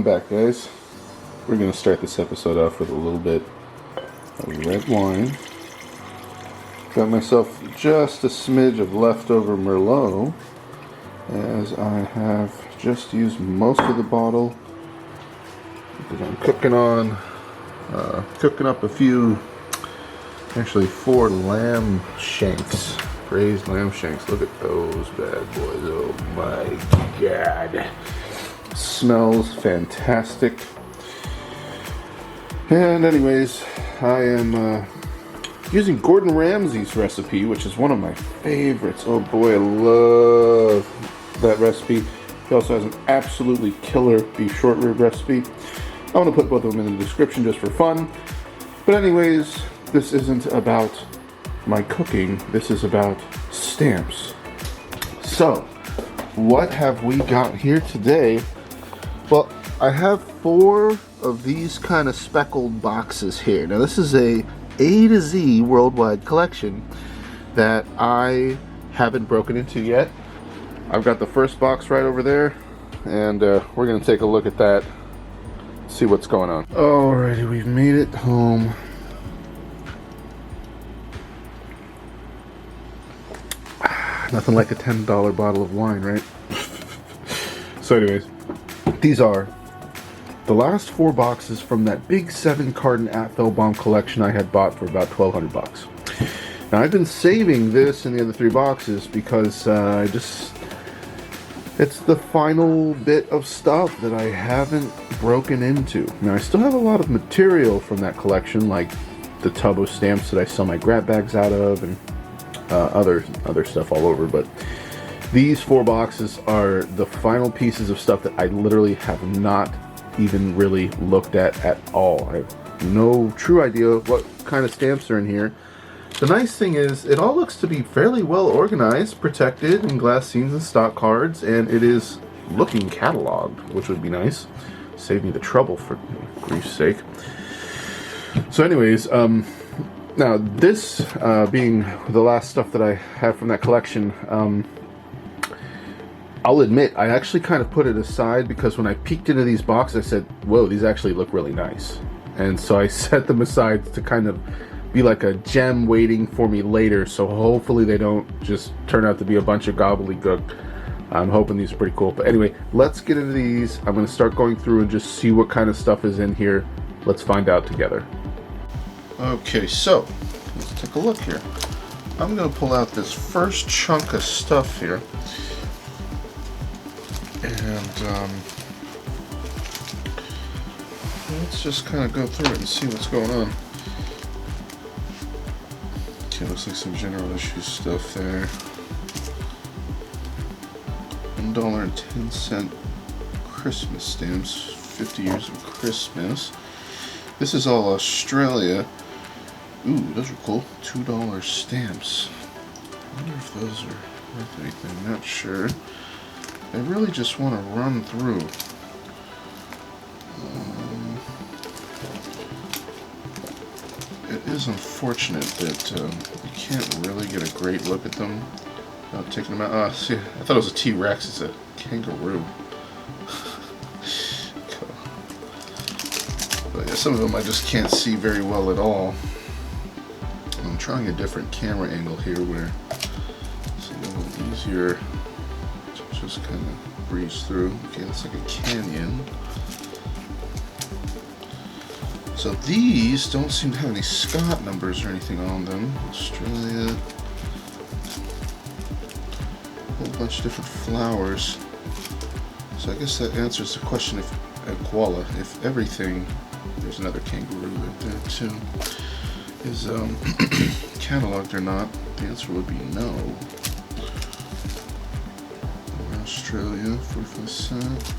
Welcome back, guys. We're going to start this episode off with a little bit of red wine. Got myself just a smidge of leftover Merlot, as I have just used most of the bottle that I'm cooking on. Cooking up a few, actually 4 lamb shanks, braised lamb shanks. Look at those bad boys. Oh my god. Smells fantastic. And anyways, I am using Gordon Ramsay's recipe, which is one of my favorites. Oh boy, I love that recipe. He also has an absolutely killer beef short rib recipe. I want to put both of them in the description just for fun. But anyways, this isn't about my cooking. This is about stamps. So, what have we got here today? Well, I have 4 of these kind of speckled boxes here. Now this is a to Z worldwide collection that I haven't broken into yet. I've got the first box right over there, and we're going to take a look at that, see what's going on. Alrighty, we've made it home. Nothing like a $10 bottle of wine, right? So anyways, these are the last 4 boxes from that big 7 carton Apfelbaum collection I had bought for about $1,200. Now I've been saving this and the other 3 boxes because it's the final bit of stuff that I haven't broken into. Now I still have a lot of material from that collection, like the tub of stamps that I sell my grab bags out of, and other stuff all over, but these 4 boxes are the final pieces of stuff that I literally have not even really looked at all. I have no true idea what kind of stamps are in here. The nice thing is it all looks to be fairly well organized, protected in glass scenes and stock cards, and it is looking cataloged, which would be nice. Save me the trouble, for grief's sake. So anyways, now this being the last stuff that I have from that collection, I'll admit, I actually kind of put it aside because when I peeked into these boxes, I said, whoa, these actually look really nice. And so I set them aside to kind of be like a gem waiting for me later, so hopefully they don't just turn out to be a bunch of gobbledygook. I'm hoping these are pretty cool. But anyway, let's get into these. I'm going to start going through and just see what kind of stuff is in here. Let's find out together. Okay, so let's take a look here. I'm going to pull out this first chunk of stuff here. And let's just kind of go through it and see what's going on. Okay, looks like some general issue stuff there. $1.10 Christmas stamps, 50 years of Christmas. This is all Australia. Ooh, those are cool. $2 stamps. I wonder if those are worth anything. I'm not sure. I really just want to run through. It is unfortunate that you can't really get a great look at them without taking them out. See, I thought it was a T-Rex. It's a kangaroo. But yeah, some of them I just can't see very well at all. I'm trying a different camera angle here where it's a little easier to just kind of breeze through. Okay, that's like a canyon. So these don't seem to have any Scott numbers or anything on them. Australia. A whole bunch of different flowers. So I guess that answers the question if koala, if everything, there's another kangaroo right there too, is cataloged or not. The answer would be no. Australia, 45 cents.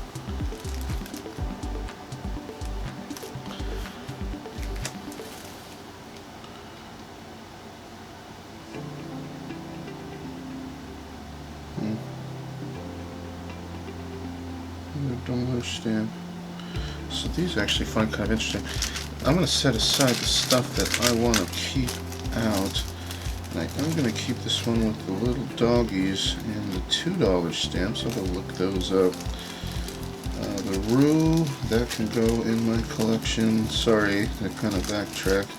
$1 stamp. So these I actually find kind of interesting. I'm going to set aside the stuff that I want to keep out. And I'm going to keep this one with the little doggies and the $2 stamps. I'll go look those up. the roux. That can go in my collection. Sorry, I kind of backtracked.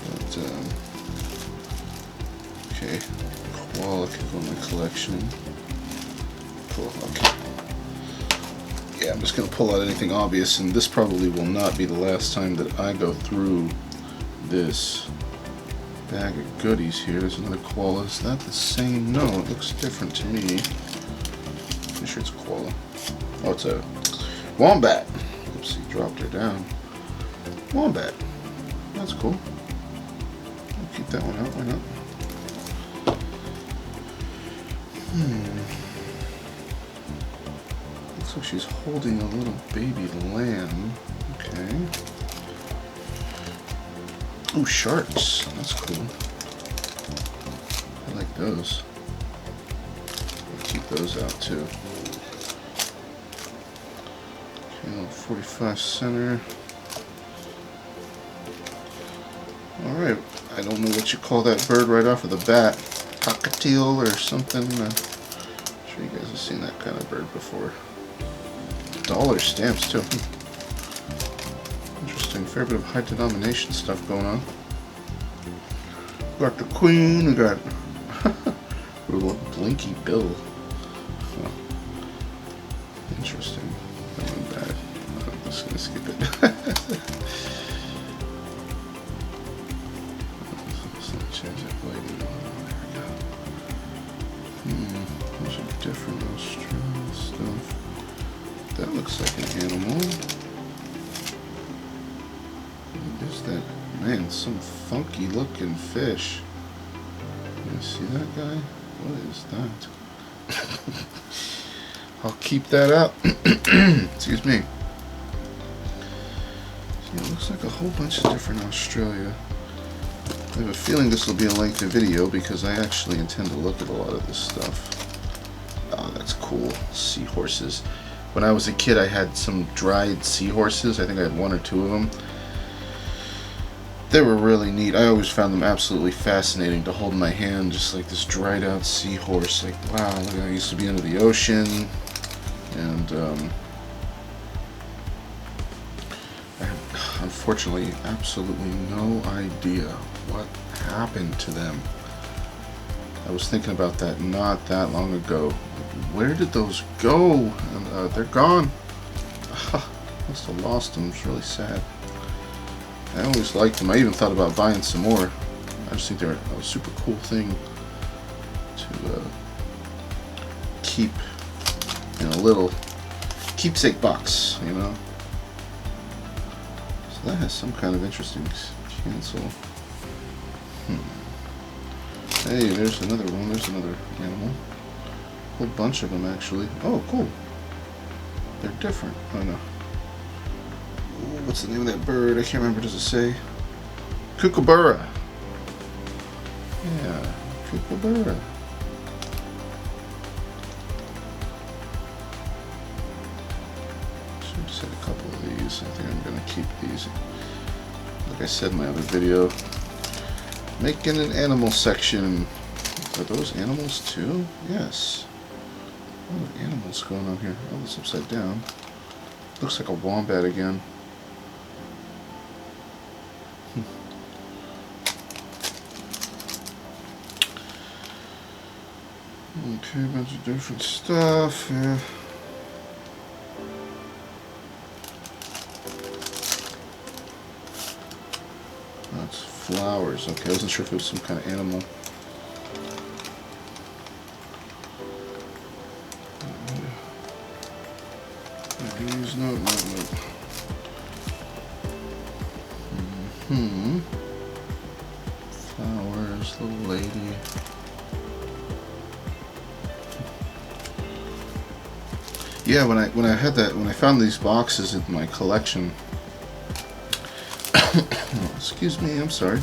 But, okay. Koala can go in my collection. Cool, okay. Yeah, I'm just going to pull out anything obvious, and this probably will not be the last time that I go through this bag of goodies here. There's another koala. Is that the same? No, it looks different to me. Pretty sure it's a koala. Oh, it's a wombat. Oopsie, dropped her down. Wombat. That's cool. I'll keep that one out. Why not? Looks like she's holding a little baby lamb. Okay. Ooh, sharks. That's cool. I like those. I'll keep those out too. Okay, little 45 center. Alright, I don't know what you call that bird right off of the bat. Cockatoo or something. I'm sure you guys have seen that kind of bird before. Dollar stamps too. Interesting. Fair bit of high denomination stuff going on. Got the queen. We got Blinky Bill. Oh. Interesting. That went bad. I'm just gonna skip it. Change that lighting. There we go. There's a different Australian stuff. That looks like an animal. What is that? Man, some funky looking fish. You see that guy? What is that? I'll keep that out. Excuse me. See, it looks like a whole bunch of different Australia. I have a feeling this will be a lengthy video because I actually intend to look at a lot of this stuff. Oh, that's cool. Seahorses. When I was a kid, I had some dried seahorses. I think I had one or two of them. They were really neat. I always found them absolutely fascinating to hold in my hand, just like this dried out seahorse. Like, wow, look, I used to be under the ocean, and I have, unfortunately, absolutely no idea what happened to them. I was thinking about that not that long ago. Where did those go? And they're gone. Must have lost them. It's really sad. I always liked them. I even thought about buying some more. I just think they're a super cool thing to keep in a little keepsake box, you know. So that has some kind of interesting cancel. Hey, there's another one. There's another animal. A whole bunch of them, actually. Oh, cool. They're different. Oh, no. Ooh, what's the name of that bird? I can't remember. Does it say? Kookaburra. Yeah, Kookaburra. Should have said a couple of these. I think I'm going to keep these. Like I said in my other video, making an animal section. Are those animals too? Yes. A lot of animals going on here. Oh, it's upside down. Looks like a wombat again. Okay, a bunch of different stuff. Yeah. That's flowers. Okay, I wasn't sure if it was some kind of animal. These, no. Flowers, little lady. Yeah, when I found these boxes in my collection. Oh, excuse me, I'm sorry.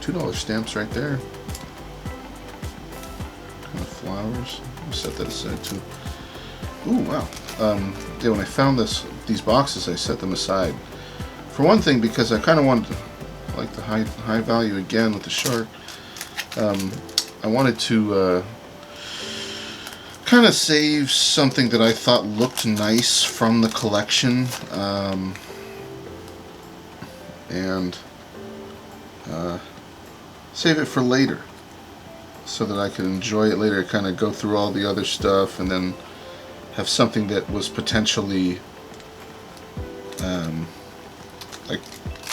$2 stamps right there. Kind of flowers. I'll set that aside too. Ooh, wow. Yeah, when I found these boxes, I set them aside. For one thing, because I kind of wanted to, like the high value again with the shark. I wanted to kind of save something that I thought looked nice from the collection, and save it for later so that I can enjoy it later, kind of go through all the other stuff, and then have something that was potentially like,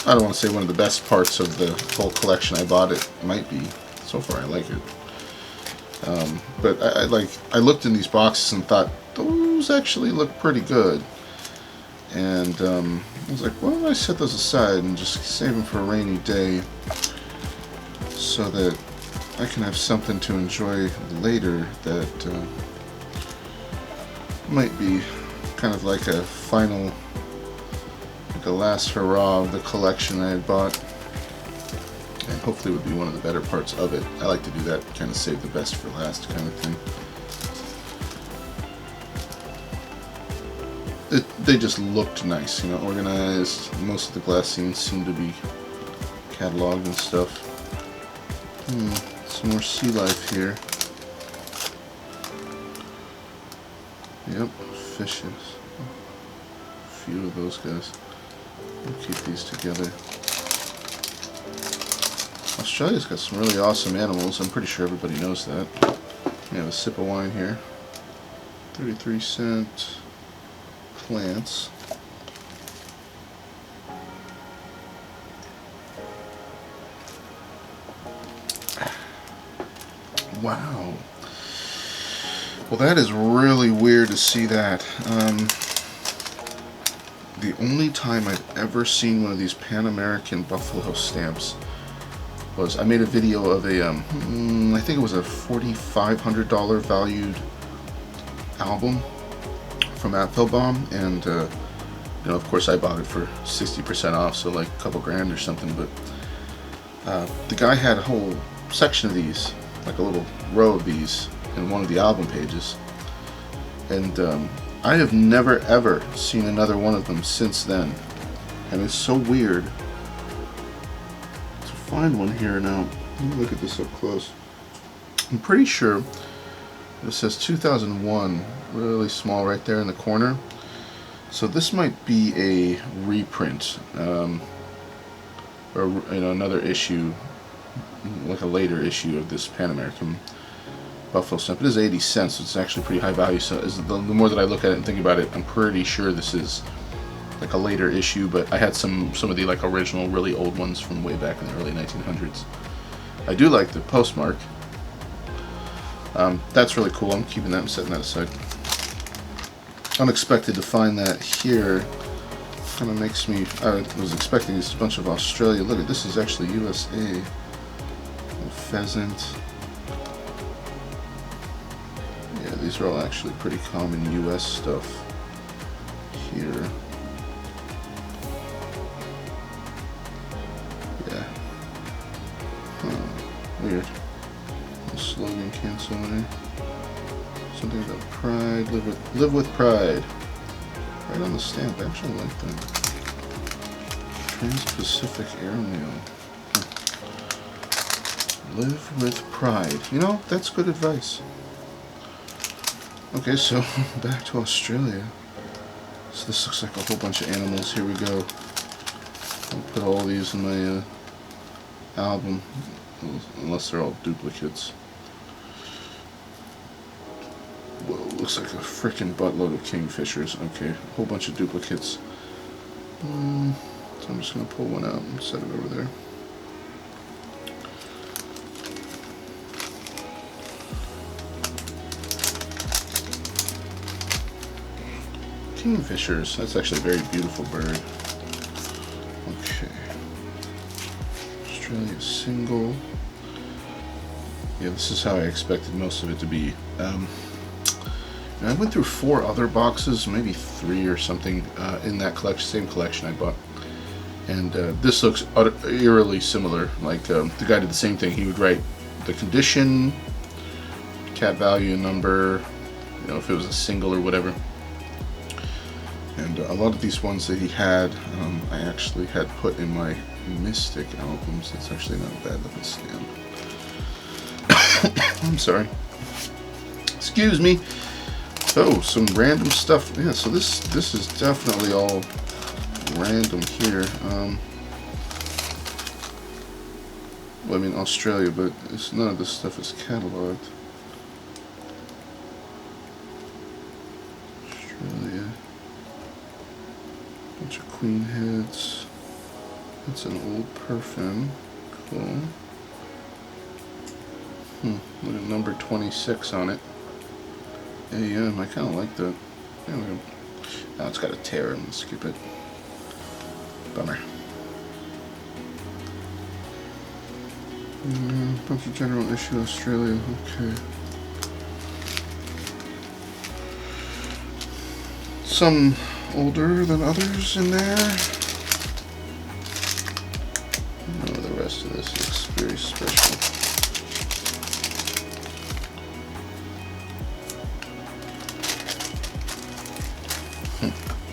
I don't want to say one of the best parts of the whole collection. I bought it might be. So far I like it, but I looked in these boxes and thought those actually look pretty good, and I was like, why don't I set those aside and just save them for a rainy day so that I can have something to enjoy later that might be kind of like a final, like a last hurrah of the collection I had bought, and hopefully would be one of the better parts of it. I like to do that, kind of save the best for last kind of thing. They just looked nice, you know, organized. Most of the glass scenes seem to be cataloged and stuff. Some more sea life here. Yep, fishes. A few of those guys. We'll keep these together. Australia's got some really awesome animals. I'm pretty sure everybody knows that. We have a sip of wine here. 33-cent plants. Wow. Well, that is really weird to see that. The only time I've ever seen one of these Pan American buffalo stamps was, I made a video of a, I think it was a $4,500 valued album from Applebaum, and you know, of course I bought it for 60% off, so like a couple grand or something, but the guy had a whole section of these, like a little row of these in one of the album pages, and I have never ever seen another one of them since then, and it's so weird to find one here now. Let me look at this up close. I'm pretty sure it says 2001, really small right there in the corner, so this might be a reprint, or you know, another issue, like a later issue of this Pan American buffalo stamp. It is 80 cents, so it's actually pretty high value. So the more that I look at it and think about it, I'm pretty sure this is like a later issue, but I had some of the like original really old ones from way back in the early 1900s. I do like the postmark. That's really cool. I'm keeping that and setting that aside. Unexpected to find that here. Kind of makes me, I was expecting just a bunch of Australia. Look at this, is actually USA. A pheasant. Yeah, these are all actually pretty common US stuff here. Yeah. Huh. Weird. The slogan cancel there. Something about pride. Live with pride. Right on the stamp. I actually like that. Trans-Pacific Airmail. Live with pride. You know, that's good advice. Okay, so back to Australia. So this looks like a whole bunch of animals. Here we go. I'll put all these in my album, unless they're all duplicates. Whoa, looks like a freaking buttload of kingfishers. Okay, a whole bunch of duplicates. So I'm just going to pull one out and set it over there. Kingfishers. That's actually a very beautiful bird. Okay. Australia single. Yeah, this is how I expected most of it to be. I went through 4 other boxes, maybe 3 or something, in that collection, same collection I bought. And this looks eerily similar. Like, the guy did the same thing. He would write the condition, cat value, number, you know, if it was a single or whatever. And a lot of these ones that he had, I actually had put in my Mystic albums. It's actually not a bad looking stamp. I'm sorry. Excuse me. Oh, some random stuff. Yeah, so this is definitely all random here. Well, I mean Australia, but none of this stuff is cataloged. Australia. Bunch of queen heads. That's an old perfume. Cool. Look at number 26 on it. AM, I kind of like that. Yeah, oh, it's got a tear. I'm gonna skip it. Bummer. Bunch of general issue Australia. Okay. Some older than others in there. Oh, the rest of this looks very special.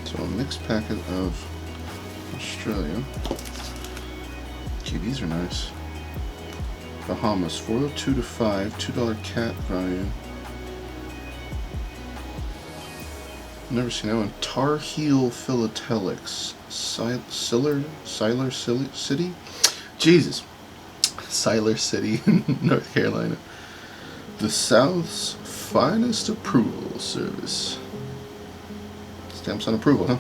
So a mixed packet of Australia. Okay, these are nice. Bahamas, 402 to 5, $2 cat value. Never seen that one. Tar Heel Philatelics. Siler City? Jesus. Siler City, North Carolina. The South's finest approval service. Stamps on approval, huh?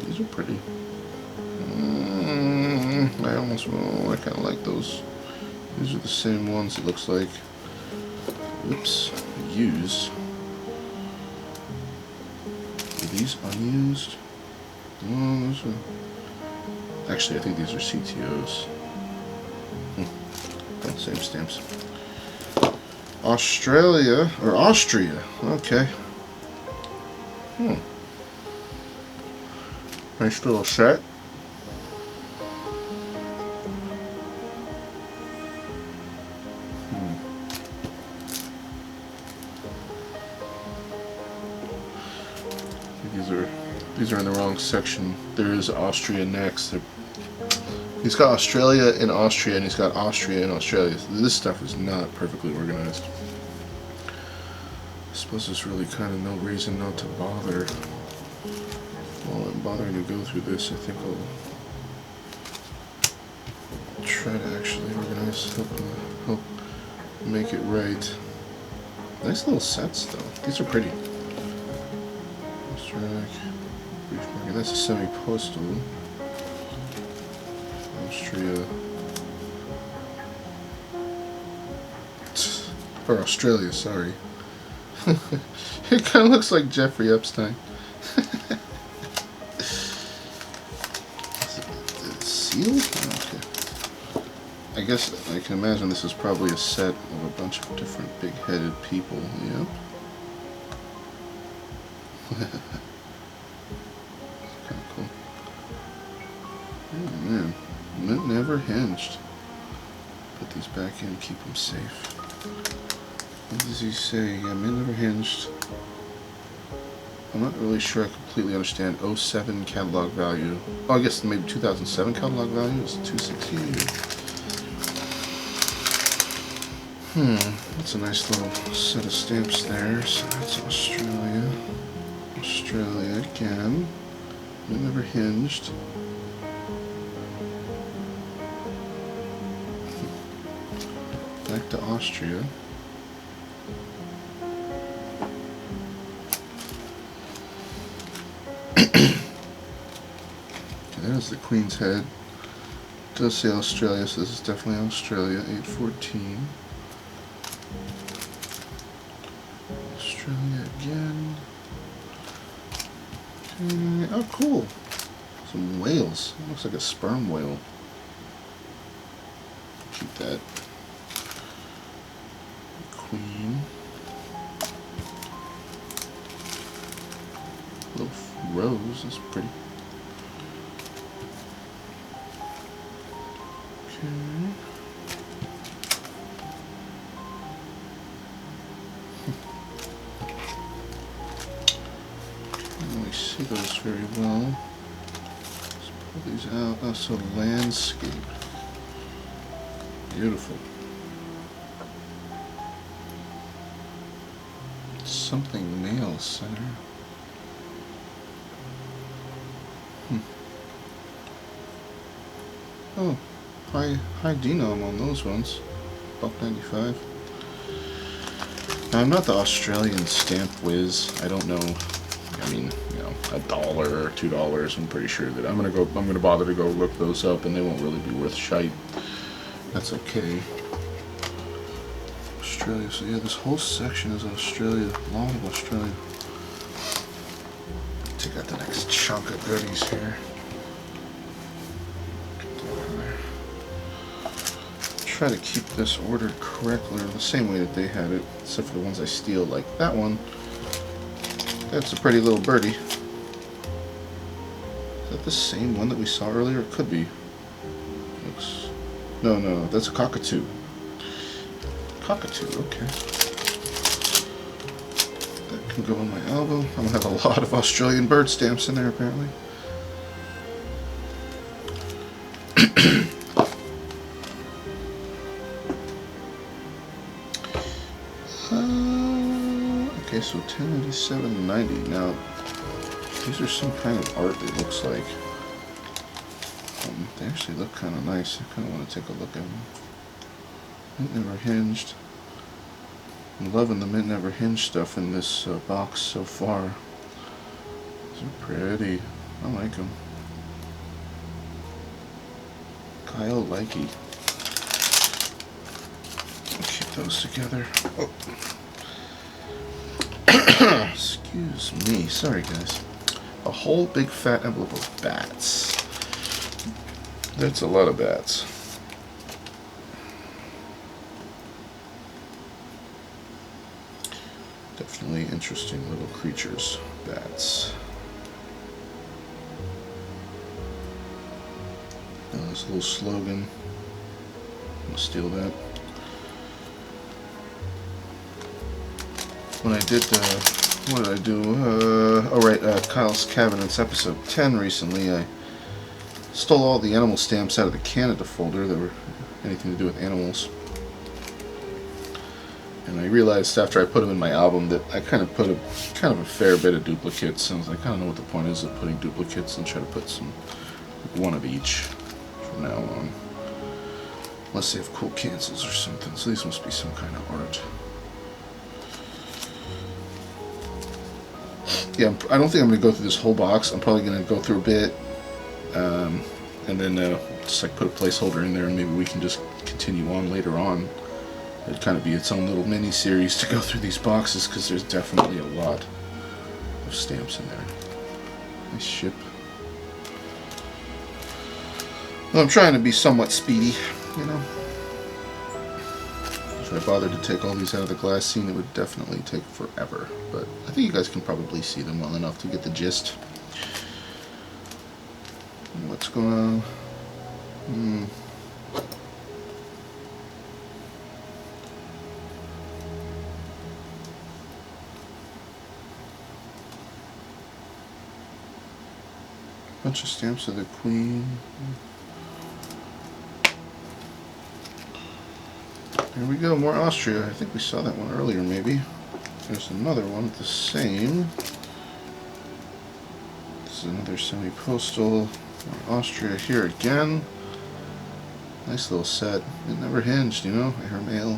These are pretty. I kind of like those. These are the same ones, it looks like. Oops. Used. Are these unused? No, those are... Actually, I think these are CTOs. Oh, same stamps. Australia, or Austria. Okay. Nice little set. These are in the wrong section. There is Austria next. He's got Australia in Austria, and he's got Austria in Australia. So this stuff is not perfectly organized. I suppose there's really kind of no reason not to bother. While I'm bothering to go through this, I think I'll try to actually organize, help make it right. Nice little sets, though. These are pretty. That's a semi-postal. Austria. Or Australia, sorry. It kind of looks like Jeffrey Epstein. Is it sealed? Okay. I guess I can imagine this is probably a set of a bunch of different big-headed people. Yep. Kind of cool. Oh man, mint never hinged. Put these back in, keep them safe. What does he say? Yeah, mint never hinged. I'm not really sure I completely understand. 07 catalog value. Oh, I guess maybe 2007 catalog value is 260. That's a nice little set of stamps there. So that's Australia. Australia again. It never hinged. Back to Austria. There's the Queen's Head. It does say Australia, so this is definitely Australia. 814. Australia again. Okay. Oh, cool. Some whales. It looks like a sperm whale. Keep that. Queen. Little rose. That's pretty. Okay. See those very well. Let's pull these out. Oh, so landscape. Beautiful. something mail center. Oh, high denom on those ones. $1.95. Now, I'm not the Australian stamp whiz. I don't know. I mean, you know, $1 or $2. I'm pretty sure that I'm gonna bother to go look those up, and they won't really be worth shite. That's okay. Australia. So yeah, this whole section is Australia. A lot of Australia. Take out the next chunk of goodies here. Try to keep this ordered correctly, or the same way that they had it, except for the ones I steal, like that one. That's a pretty little birdie. Is that the same one that we saw earlier? It could be. Looks... No, that's a cockatoo. Cockatoo, okay. That can go in my album. I'm gonna have a lot of Australian bird stamps in there, apparently. Okay, so $10.87.90. Now, these are some kind of art, it looks like. They actually look kind of nice. I kind of want to take a look at them. Mint Never Hinged. I'm loving the Mint Never Hinged stuff in this box so far. These are pretty. I like them. Kyle Likey. Keep those together. Oh. Excuse me. Sorry, guys. A whole big fat envelope of bats. That's a lot of bats. Definitely interesting little creatures. Bats. Now this little slogan. I'm gonna steal that. When I did, what did I do? Kyle's Cabinets episode 10 recently, I stole all the animal stamps out of the Canada folder that were anything to do with animals. And I realized after I put them in my album that I kind of put a fair bit of duplicates, and I kind of know what the point is of putting duplicates, and try to put one of each from now on. Unless they have cool cancels or something, so these must be some kind of art. Yeah, I don't think I'm going to go through this whole box. I'm probably going to go through a bit, and then just like put a placeholder in there, and maybe we can just continue on later on. It'd kind of be its own little mini-series to go through these boxes, because there's definitely a lot of stamps in there. Nice ship. Well, I'm trying to be somewhat speedy, you know. If I bothered to take all these out of the glass scene, it would definitely take forever. But I think you guys can probably see them well enough to get the gist. What's going on? Bunch of stamps of the Queen. Here we go, more Austria. I think we saw that one earlier, maybe. There's another one, the same. This is another semi-postal. Austria here again. Nice little set. It never hinged, you know. Airmail.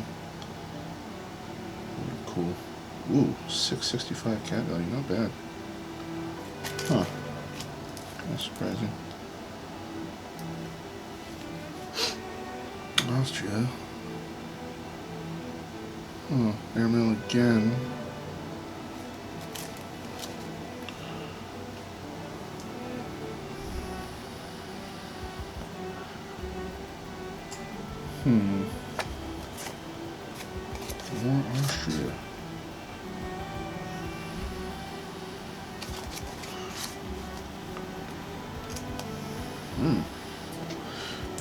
Cool. Ooh, 665 cat value, not bad. Huh. That's surprising. Austria. Oh, airmail again. More Austria.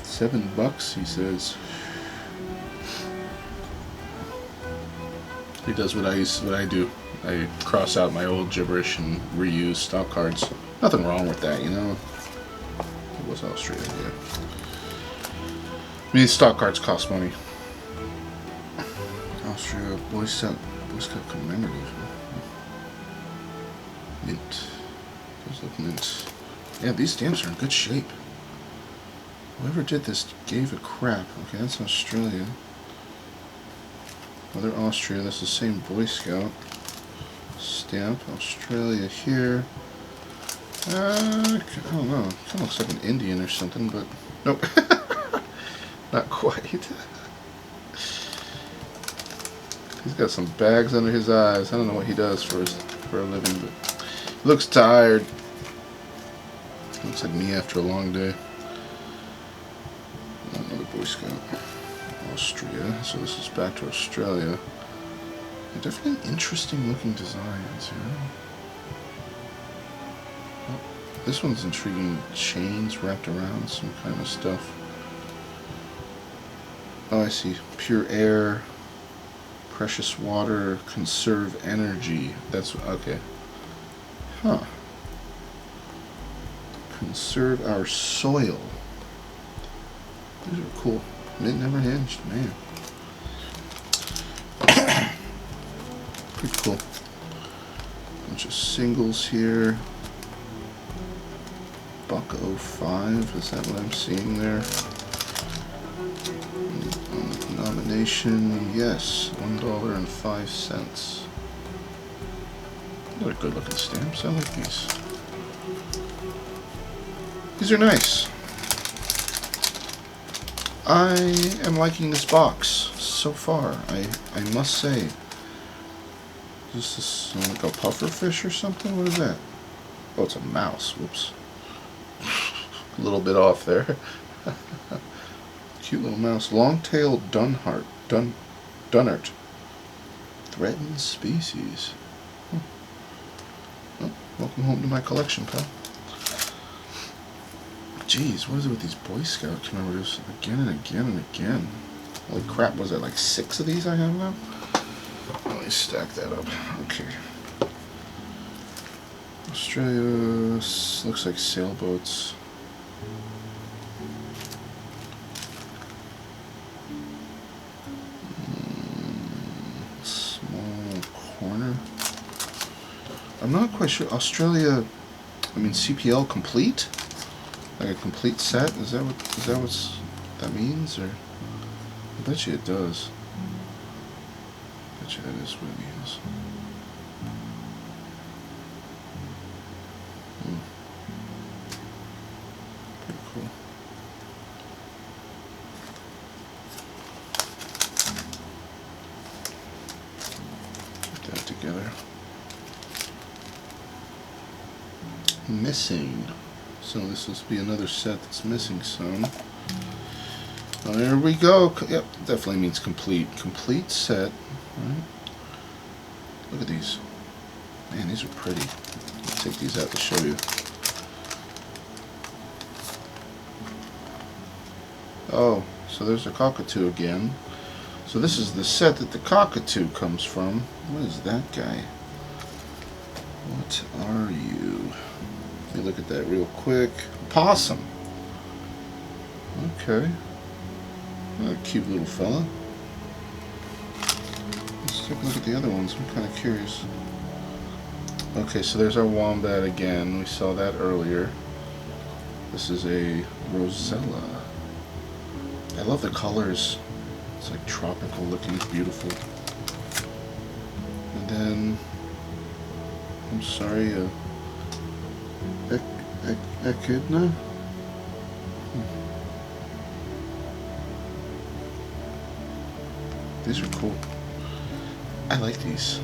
$7, he says. He does what I do. I cross out my old gibberish and reuse stock cards. Nothing wrong with that, you know. It was Austria, yeah. I mean, stock cards cost money. Austria Boy Scout commemorative. Mint. Those look mint. Yeah, these stamps are in good shape. Whoever did this gave a crap. Okay, that's Australia. Another Austria. That's the same Boy Scout stamp. Australia here. I don't know. Kind of looks like an Indian or something, but nope. Not quite. He's got some bags under his eyes. I don't know what he does for a living, but he looks tired. Looks like me after a long day. Another Boy Scout. Austria. So this is back to Australia. They're definitely interesting looking designs here. Oh, this one's intriguing. Chains wrapped around some kind of stuff. Oh, I see. Pure air, precious water, conserve energy. That's okay. Huh. Conserve our soil. These are cool. Mint never hinged, man. Pretty cool. Bunch of singles here. $1.05. Is that what I'm seeing there? Nomination, yes, $1.05. They're good looking stamps. I like these. These are nice. I am liking this box so far. I must say. Is this like a puffer fish or something? What is that? Oh, it's a mouse. Whoops. A little bit off there. Cute little mouse. Long-tailed Dunnart. Threatened species. Oh, welcome home to my collection, pal. Jeez, what is it with these Boy Scout commemoratives again and again and again? Holy crap, was that like 6 of these I have now? Let me stack that up. Okay. Australia looks like sailboats. Small corner. I'm not quite sure. Australia, I mean CPL complete? Like a complete set? Is that what that means? Or I bet you it does. I bet you that is what it means. Pretty cool. Put that together. Missing. So this must be another set that's missing some. Oh, there we go. Yep, definitely means complete. Complete set. Right. Look at these. Man, these are pretty. I'll take these out to show you. Oh, so there's a Cockatoo again. So this is the set that the Cockatoo comes from. What is that guy? What are you? Let me look at that real quick. Possum. Okay. A cute little fella. Let's take a look at the other ones. I'm kind of curious. Okay, so there's our wombat again. We saw that earlier. This is a Rosella. I love the colors. It's like tropical looking. It's beautiful. And then, I'm sorry, Echidna? These are cool. I like these.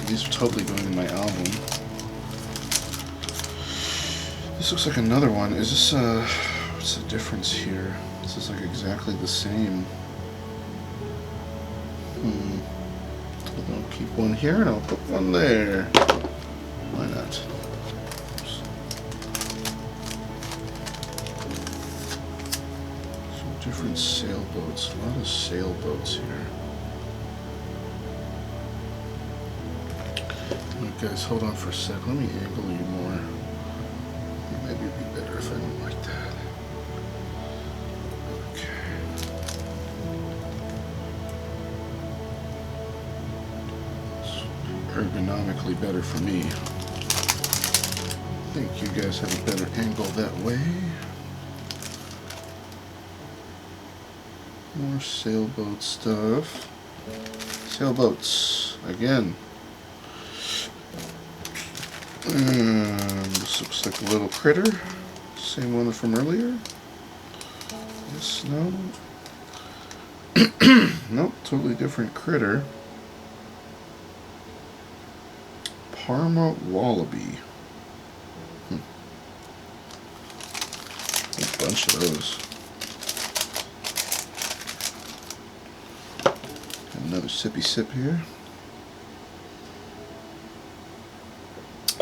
These are totally going in my album. This looks like another one. Is this, what's the difference here? This is like exactly the same. I'll keep one here and I'll put one there. Why not? Some different sailboats. A lot of sailboats here. Alright guys, hold on for a sec. Let me angle you more. Maybe it'd be better if I don't like that. Ergonomically better for me. think you guys have a better angle that way. More sailboat stuff. Sailboats again. This looks like a little critter. Same one from earlier. Yes, no. Nope, totally different critter. Parma wallaby. A bunch of those. Another sippy sip here.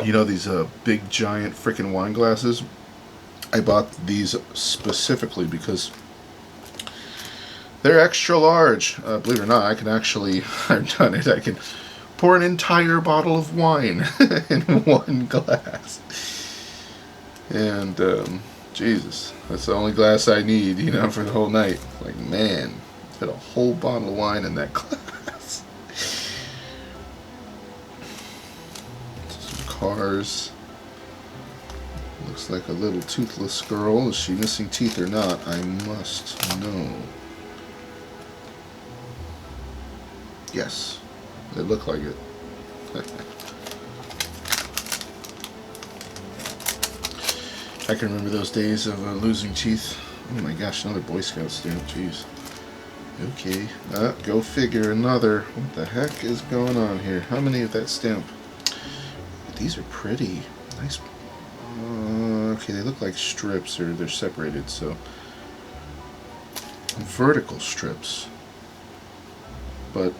You know these big giant freaking wine glasses? I bought these specifically because they're extra large. Believe it or not, I can actually, I've done it, I can pour an entire bottle of wine in one glass. And, Jesus, that's the only glass I need, you know, for the whole night. Like, man, fit a whole bottle of wine in that glass. Some cars. Looks like a little toothless girl. Is she missing teeth or not? I must know. Yes, they look like it. I can remember those days of losing teeth. Oh my gosh, another Boy Scout stamp. Jeez. Okay, go figure another. What the heck is going on here? How many of that stamp? These are pretty. Nice. Okay, they look like strips, or they're separated, so. Vertical strips. But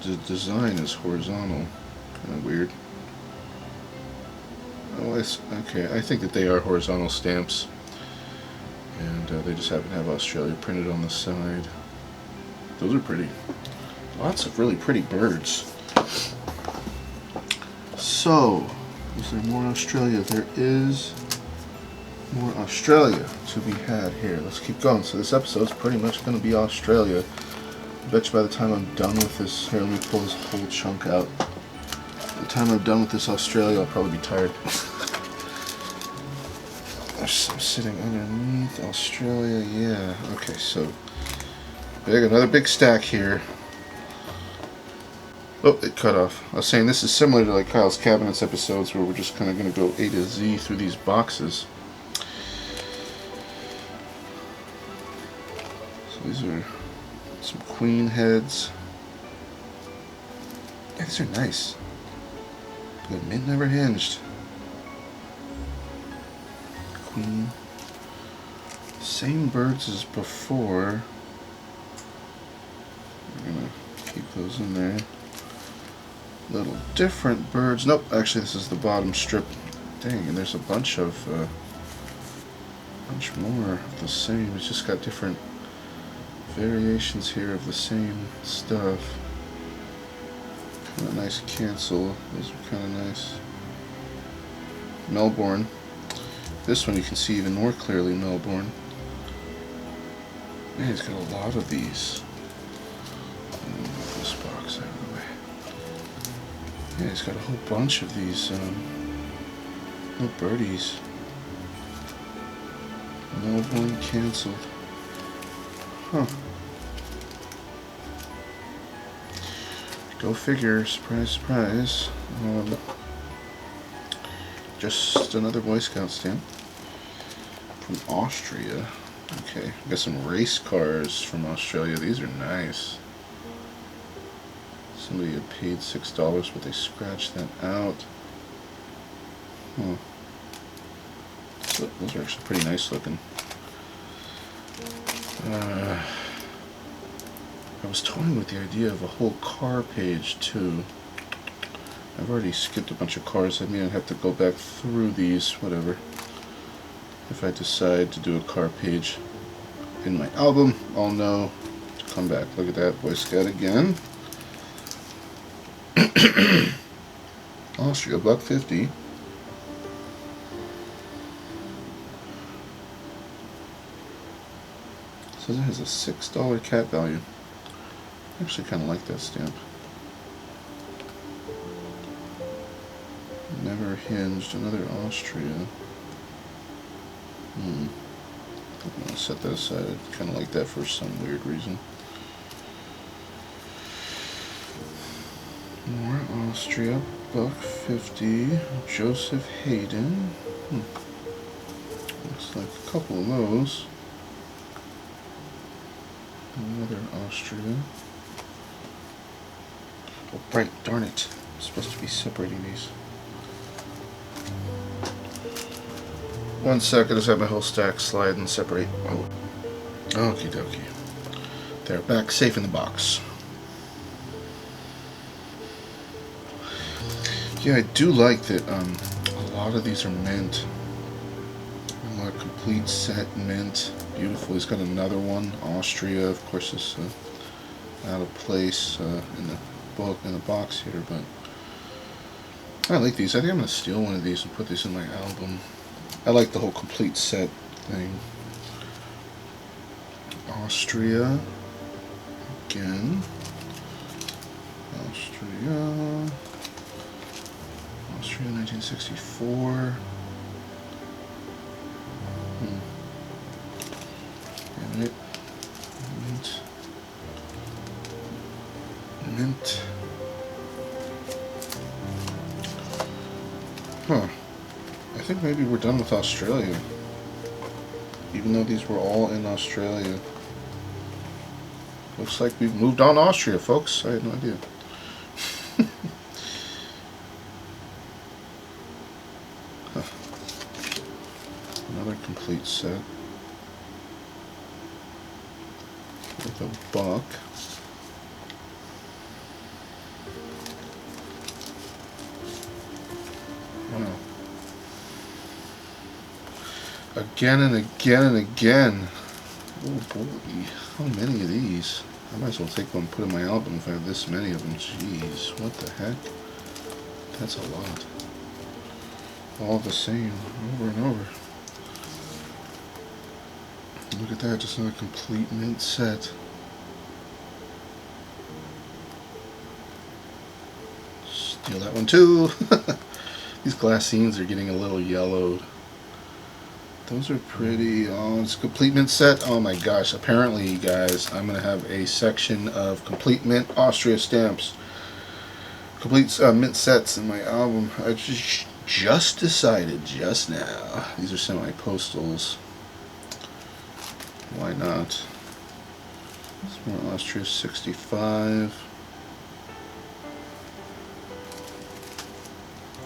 the design is horizontal. Kind of weird. Oh, okay, I think that they are horizontal stamps. And they just happen to have Australia printed on the side. Those are pretty. Lots of really pretty birds. So, is there more Australia? There is more Australia to be had here. Let's keep going. So this episode's pretty much going to be Australia. I bet you by the time I'm done with this, here, let me pull this whole chunk out. By the time I'm done with this Australia, I'll probably be tired. There's some sitting underneath Australia, yeah. Okay, so another big stack here. Oh, it cut off. I was saying this is similar to like Kyle's Cabinets episodes where we're just kind of going to go A to Z through these boxes. So these are some queen heads. Yeah, these are nice. The mint never hinged. Queen. Same birds as before. We're going to keep those in there. Little different birds. Nope, actually this is the bottom strip. Dang, and there's a bunch of bunch more of the same. It's just got different variations here of the same stuff. Kind of nice cancel. Those are kind of nice. Melbourne. This one you can see even more clearly Melbourne. Man, he's got a lot of these. Move this box out of the way. Yeah, he's got a whole bunch of these little birdies. Melbourne canceled. Huh. Go figure. Surprise, surprise. Just another Boy Scout stamp from Austria. Okay, got some race cars from Australia. These are nice. Somebody had paid $6, but they scratched that out. Huh. So those are actually pretty nice looking. I was toying with the idea of a whole car page too. I've already skipped a bunch of cars. I mean, I'd have to go back through these, whatever. If I decide to do a car page in my album, I'll know to come back. Look at that, Boy Scout again. Austria, $1.50. Says it has a $6 cat value. I actually kind of like that stamp. Never hinged. Another Austria. I'm going to set that aside. I kind of like that for some weird reason. More Austria. Buck 50. Joseph Hayden. Looks like a couple of those. Another Austria. Oh, Brent, darn it. I'm supposed to be separating these. 1 second, I just have my whole stack slide and separate. Oh. Okie dokie. They're back safe in the box. Yeah, I do like that a lot of these are mint. A lot of complete set mint. Beautiful. He's got another one. Austria, of course, is out of place in the box here, but I like these. I think I'm going to steal one of these and put these in my album. I like the whole complete set thing. Austria. Again. Austria. Austria 1964. Cabernet. Mint. Huh. I think maybe we're done with Australia. Even though these were all in Australia. Looks like we've moved on to Austria, folks. I had no idea. Huh. Another complete set. With a buck. Wow. Again and again and again. Oh boy, how many of these? I might as well take one and put in my album if I have this many of them. Jeez, what the heck? That's a lot. All the same, over and over. Look at that, just another complete mint set. Steal that one too. These glassines are getting a little yellowed. Those are pretty. Oh, it's a complete mint set. Oh my gosh. Apparently, guys, I'm going to have a section of complete mint Austria stamps. Complete mint sets in my album. I just decided just now. These are semi-postals. Why not? It's more Austria 65.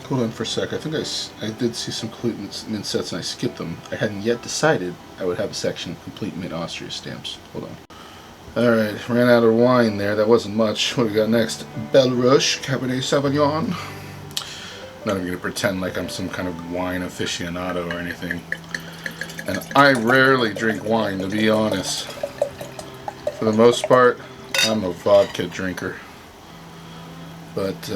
Hold on for a sec. I think I did see some complete mint sets and I skipped them. I hadn't yet decided I would have a section of complete mint Austria stamps. Hold on. Alright, ran out of wine there. That wasn't much. What do we got next? Belrush, Cabernet Sauvignon. Not even going to pretend like I'm some kind of wine aficionado or anything. And I rarely drink wine, to be honest. For the most part, I'm a vodka drinker. But,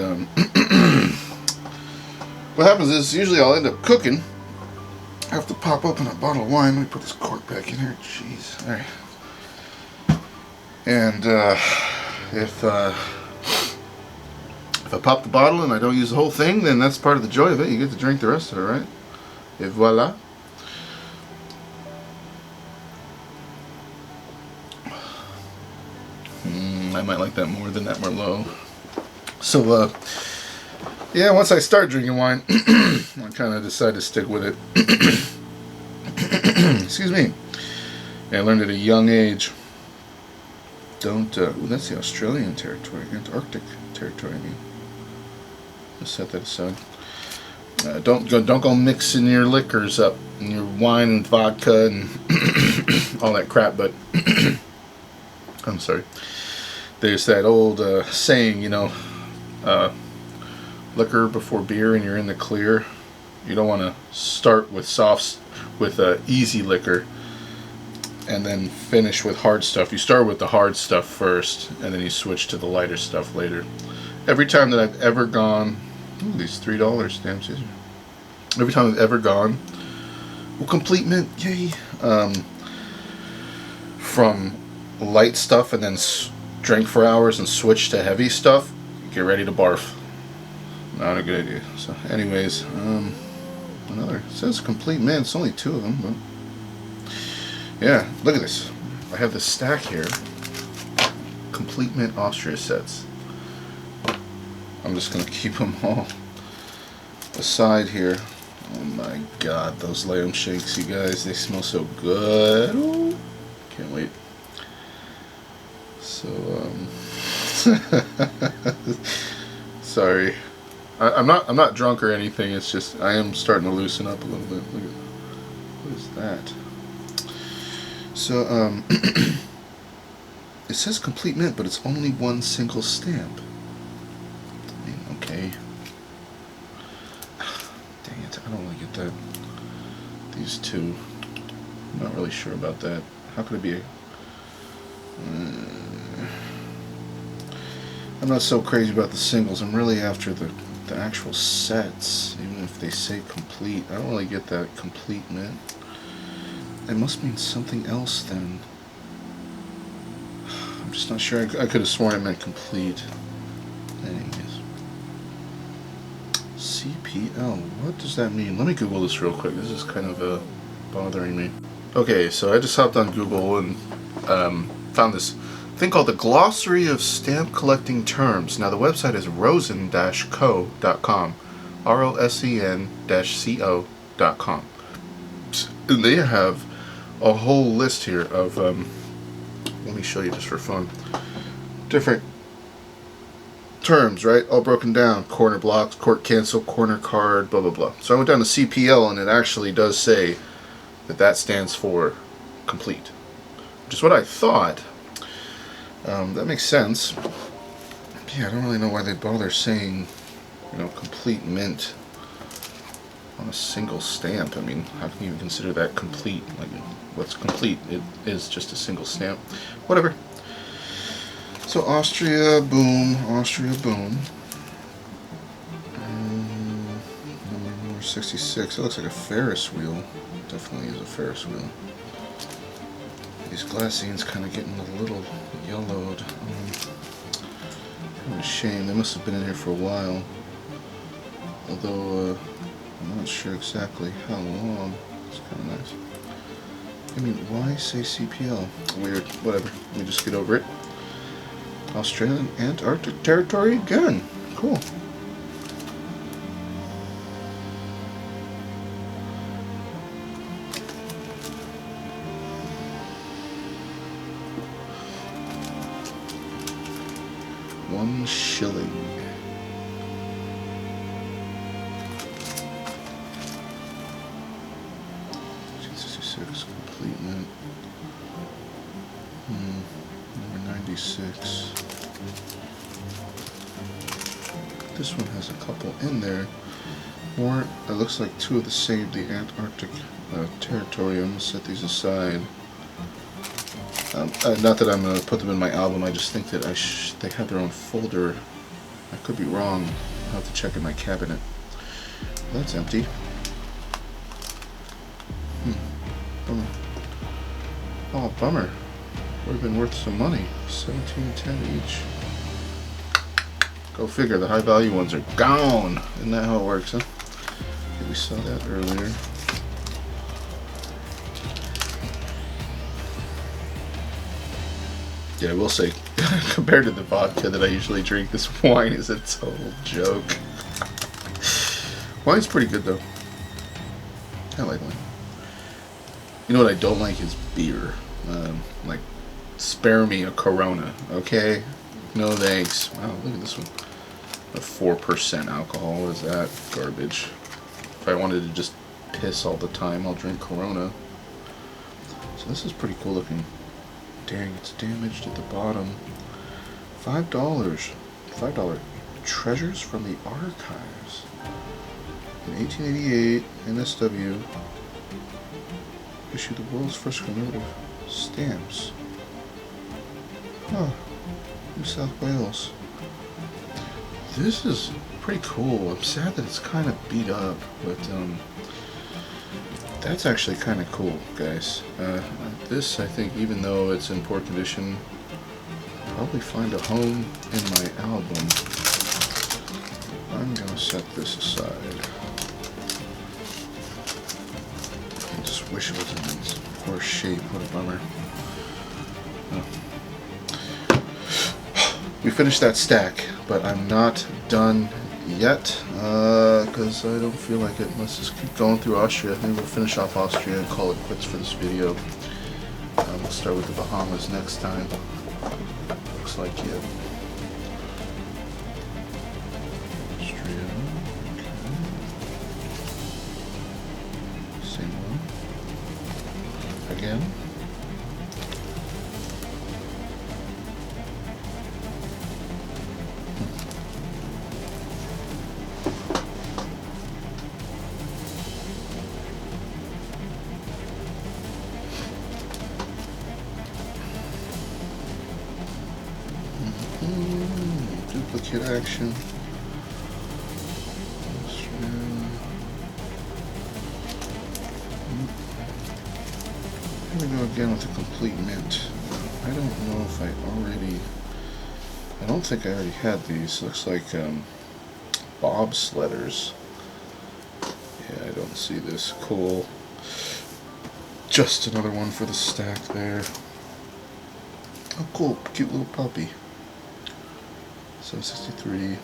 what happens is, usually I'll end up cooking. I have to pop open a bottle of wine. Let me put this cork back in here. Jeez. Alright. And if I pop the bottle and I don't use the whole thing, then that's part of the joy of it. You get to drink the rest of it, right? Et voila. I might like that more than that Merlot. So, yeah, once I start drinking wine, I kind of decide to stick with it. Excuse me. I learned at a young age. Don't, ooh, that's the Australian territory, Antarctic territory, I mean. Let's set that aside. Don't go mixing your liquors up, and your wine and vodka and all that crap, but I'm sorry. There's that old saying, you know, liquor before beer and you're in the clear. You don't want to start with easy liquor and then finish with hard stuff. You start with the hard stuff first and then you switch to the lighter stuff later. Every time that I've ever gone, ooh, these $3 damn scissors. Every time I've ever gone, well, complete mint, yay, from light stuff and then drink for hours and switch to heavy stuff, get ready to barf. Not a good idea. So, anyways, another. It says complete mint. It's only 2 of them, but yeah. Look at this. I have this stack here. Complete mint Austria sets. I'm just gonna keep them all aside here. Oh my God, those lamb shakes, you guys, they smell so good. Ooh, can't wait. So, sorry. I'm not drunk or anything. It's just I am starting to loosen up a little bit. Look at, what is that? So, it says complete mint, but it's only 1 single stamp. I mean, okay. Dang it, I don't really get that. These 2. I'm not really sure about that. How could it be a... I'm not so crazy about the singles. I'm really after the actual sets, even if they say complete. I don't really get that complete mint. It must mean something else then. I'm just not sure. I could have sworn it meant complete. Anyways. CPL. What does that mean? Let me Google this real quick. This is kind of bothering me. Okay, so I just hopped on Google and found this thing called the Glossary of Stamp Collecting Terms. Now the website is rosen-co.com, ROSEN-CO.com. And they have a whole list here of, let me show you just for fun, different terms, right? All broken down. Corner blocks, court cancel, corner card, blah, blah, blah. So I went down to CPL and it actually does say that stands for complete, which is what I thought. That makes sense. Yeah, I don't really know why they bother saying, you know, complete mint on a single stamp. I mean, how can you even consider that complete? Like, what's complete? It is just a single stamp. Whatever. So Austria, boom. Austria, boom. Number 66. It looks like a Ferris wheel. Definitely is a Ferris wheel. These glassines kind of getting a little yellowed. Kind of a shame. They must have been in here for a while. Although I'm not sure exactly how long. It's kind of nice. I mean, why say CPL? Weird. Whatever. Let me just get over it. Australian Antarctic territory again. Cool. $1 shilling. Complete mint. Number 96. This one has a couple in there. More, it looks like 2 of the same, the Antarctic territory. I'm going to set these aside. Not that I'm going to put them in my album, I just think that they have their own folder. I could be wrong. I'll have to check in my cabinet. That's empty. Bummer. Oh, bummer. Would have been worth some money. $17.10 each. Go figure, the high value ones are gone. Isn't that how it works, huh? Okay, we saw that earlier. Yeah, I will say, compared to the vodka that I usually drink, this wine is a total joke. Wine's pretty good though. I like wine. You know what I don't like is beer. Like, spare me a Corona, okay? No thanks. Wow, look at this one. A 4% alcohol. What is that? Garbage. If I wanted to just piss all the time, I'll drink Corona. So this is pretty cool looking. Dang, it's damaged at the bottom. $5. $5 Treasures from the Archives. In 1888, NSW issued the world's first commemorative stamps. Huh. New South Wales. This is pretty cool. I'm sad that it's kind of beat up, but that's actually kind of cool, guys. This, I think, even though it's in poor condition, probably find a home in my album. I'm going to set this aside. I just wish it was in its worse shape. What a bummer. Oh. We finished that stack, but I'm not done yet because I don't feel like it. Let's just keep going through Austria. Maybe we'll finish off Austria and call it quits for this video. We'll start with the Bahamas next time. Looks like yeah. Austria. Okay. Same one. Again. Duplicate action. Here we go again with the complete mint. I don't know if I don't think I already had these. Looks like bobsledders. Yeah, I don't see this. Cool. Just another one for the stack there. Oh, cool. Cute little puppy. 763.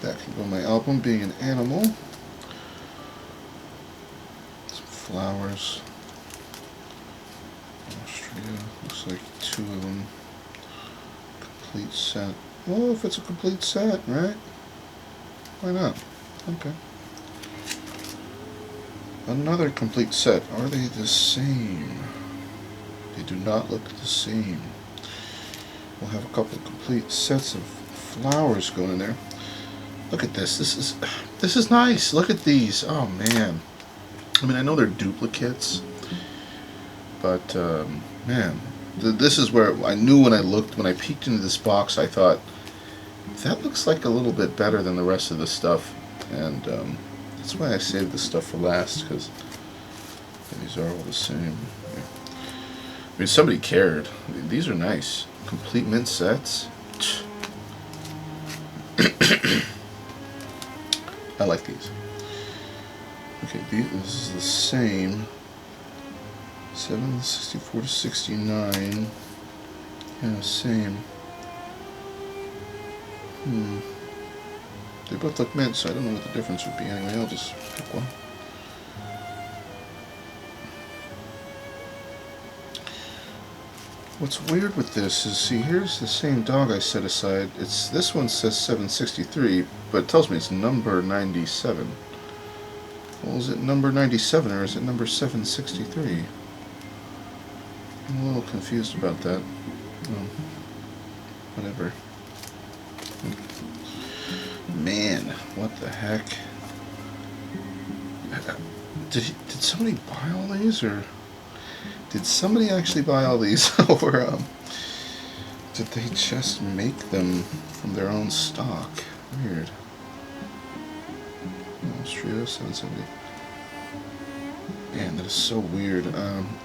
That can go on my album, being an animal. Some flowers. Austria. Looks like 2 of them. Complete set. Well, if it's a complete set, right? Why not? Okay. Another complete set. Are they the same? They do not look the same. We'll have a couple of complete sets of flowers going in there. Look at this. This is nice. Look at these. Oh man. I mean, I know they're duplicates, but man, this is where I knew when I peeked into this box, I thought that looks like a little bit better than the rest of the stuff, and that's why I saved this stuff for last, because these are all the same. I mean, somebody cared. I mean, these are nice. Complete mint sets. I like these. Okay, this is the same. 764 to 69. Yeah, same. They both look mint, so I don't know what the difference would be. Anyway, I'll just pick one. What's weird with this is, see, here's the same dog I set aside. This one says 763, but it tells me it's number 97. Well, is it number 97 or is it number 763? I'm a little confused about that. Oh, whatever. Man, what the heck? Did somebody buy all these, or did somebody actually buy all these, or did they just make them from their own stock? Weird. Austria 770. Man, that is so weird.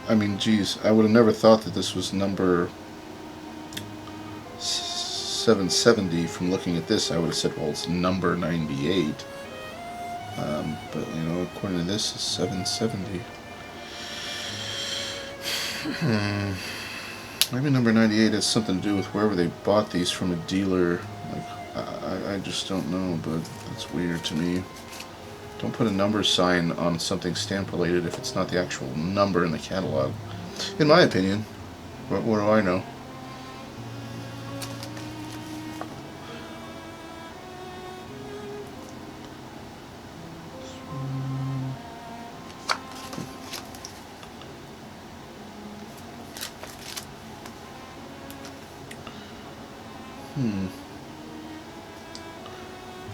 I mean, geez, I would have never thought that this was number 770. From looking at this, I would have said, well, it's number 98. But, you know, according to this, it's 770. Maybe number 98 has something to do with wherever they bought these from a dealer. Like, I just don't know, but that's weird to me. Don't put a number sign on something stamp related if it's not the actual number in the catalog. In my opinion. What do I know? Hmm.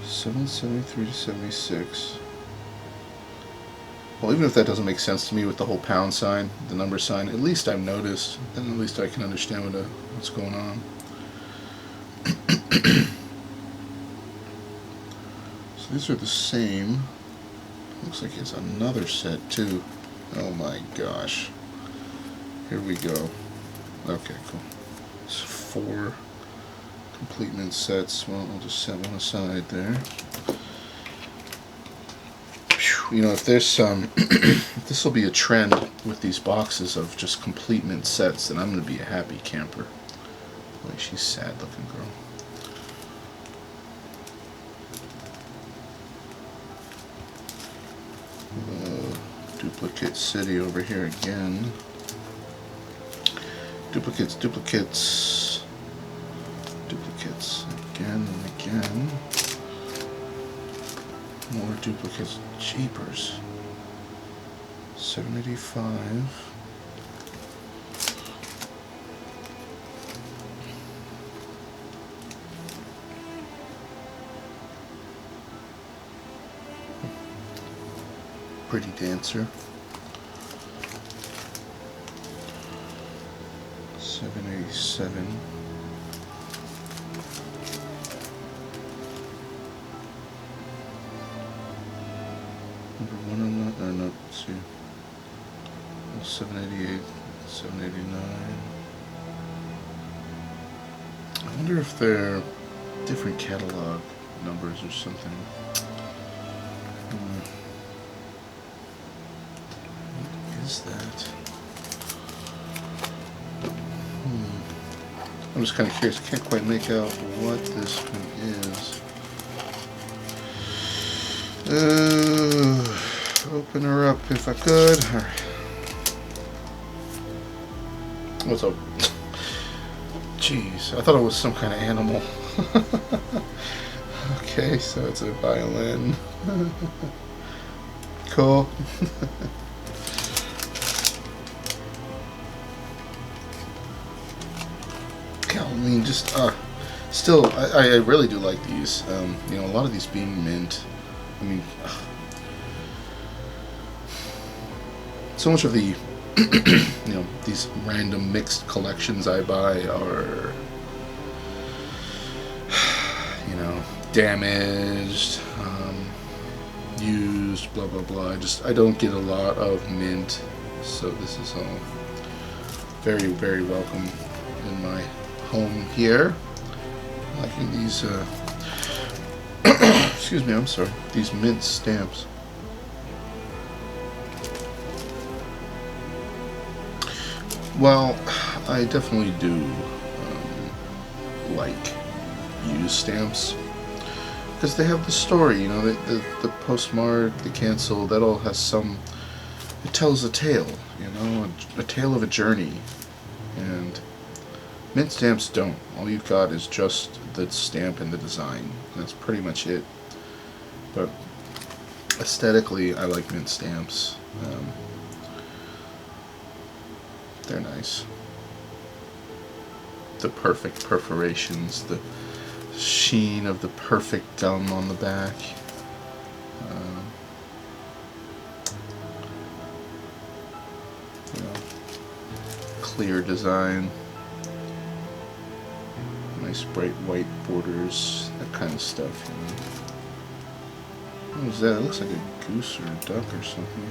773 to 76. Well, even if that doesn't make sense to me with the whole pound sign, the number sign, at least I've noticed, then at least I can understand what's going on. So these are the same. Looks like it's another set too. Oh my gosh. Here we go. Okay, cool. It's 4 complete mint sets. Well, I'll just set one aside there. You know, if there's some, this will be a trend with these boxes of just complete mint sets, then I'm going to be a happy camper. Boy, she's sad looking girl. Duplicate city over here again. Duplicates, duplicates, duplicates again and again. More duplicates. Jeepers. 785. Pretty dancer. 787. Number one on that, or no, let's see. 788, 789. I wonder if they're different catalog numbers or something. What is that? I'm just kind of curious. I can't quite make out what this one is. Open her up if I could. All right. What's up? Jeez, I thought it was some kind of animal. Okay, so it's a violin. Cool. I mean, just still, I really do like these. You know, a lot of these being mint. I mean, so much of the you know, these random mixed collections I buy are, you know, damaged, used, blah blah blah. I don't get a lot of mint, so this is all very, very welcome in my home here. Liking these excuse me, I'm sorry, these mint stamps. Well, I definitely do like used stamps because they have the story, you know, the postmark, the cancel, that all has some, it tells a tale, you know, a tale of a journey. And mint stamps don't. All you've got is just the stamp and the design. That's pretty much it. But aesthetically, I like mint stamps. They're nice. The perfect perforations, the sheen of the perfect gum on the back. You know, clear design. Nice bright white borders, that kind of stuff. You know. What is that? It looks like a goose or a duck or something.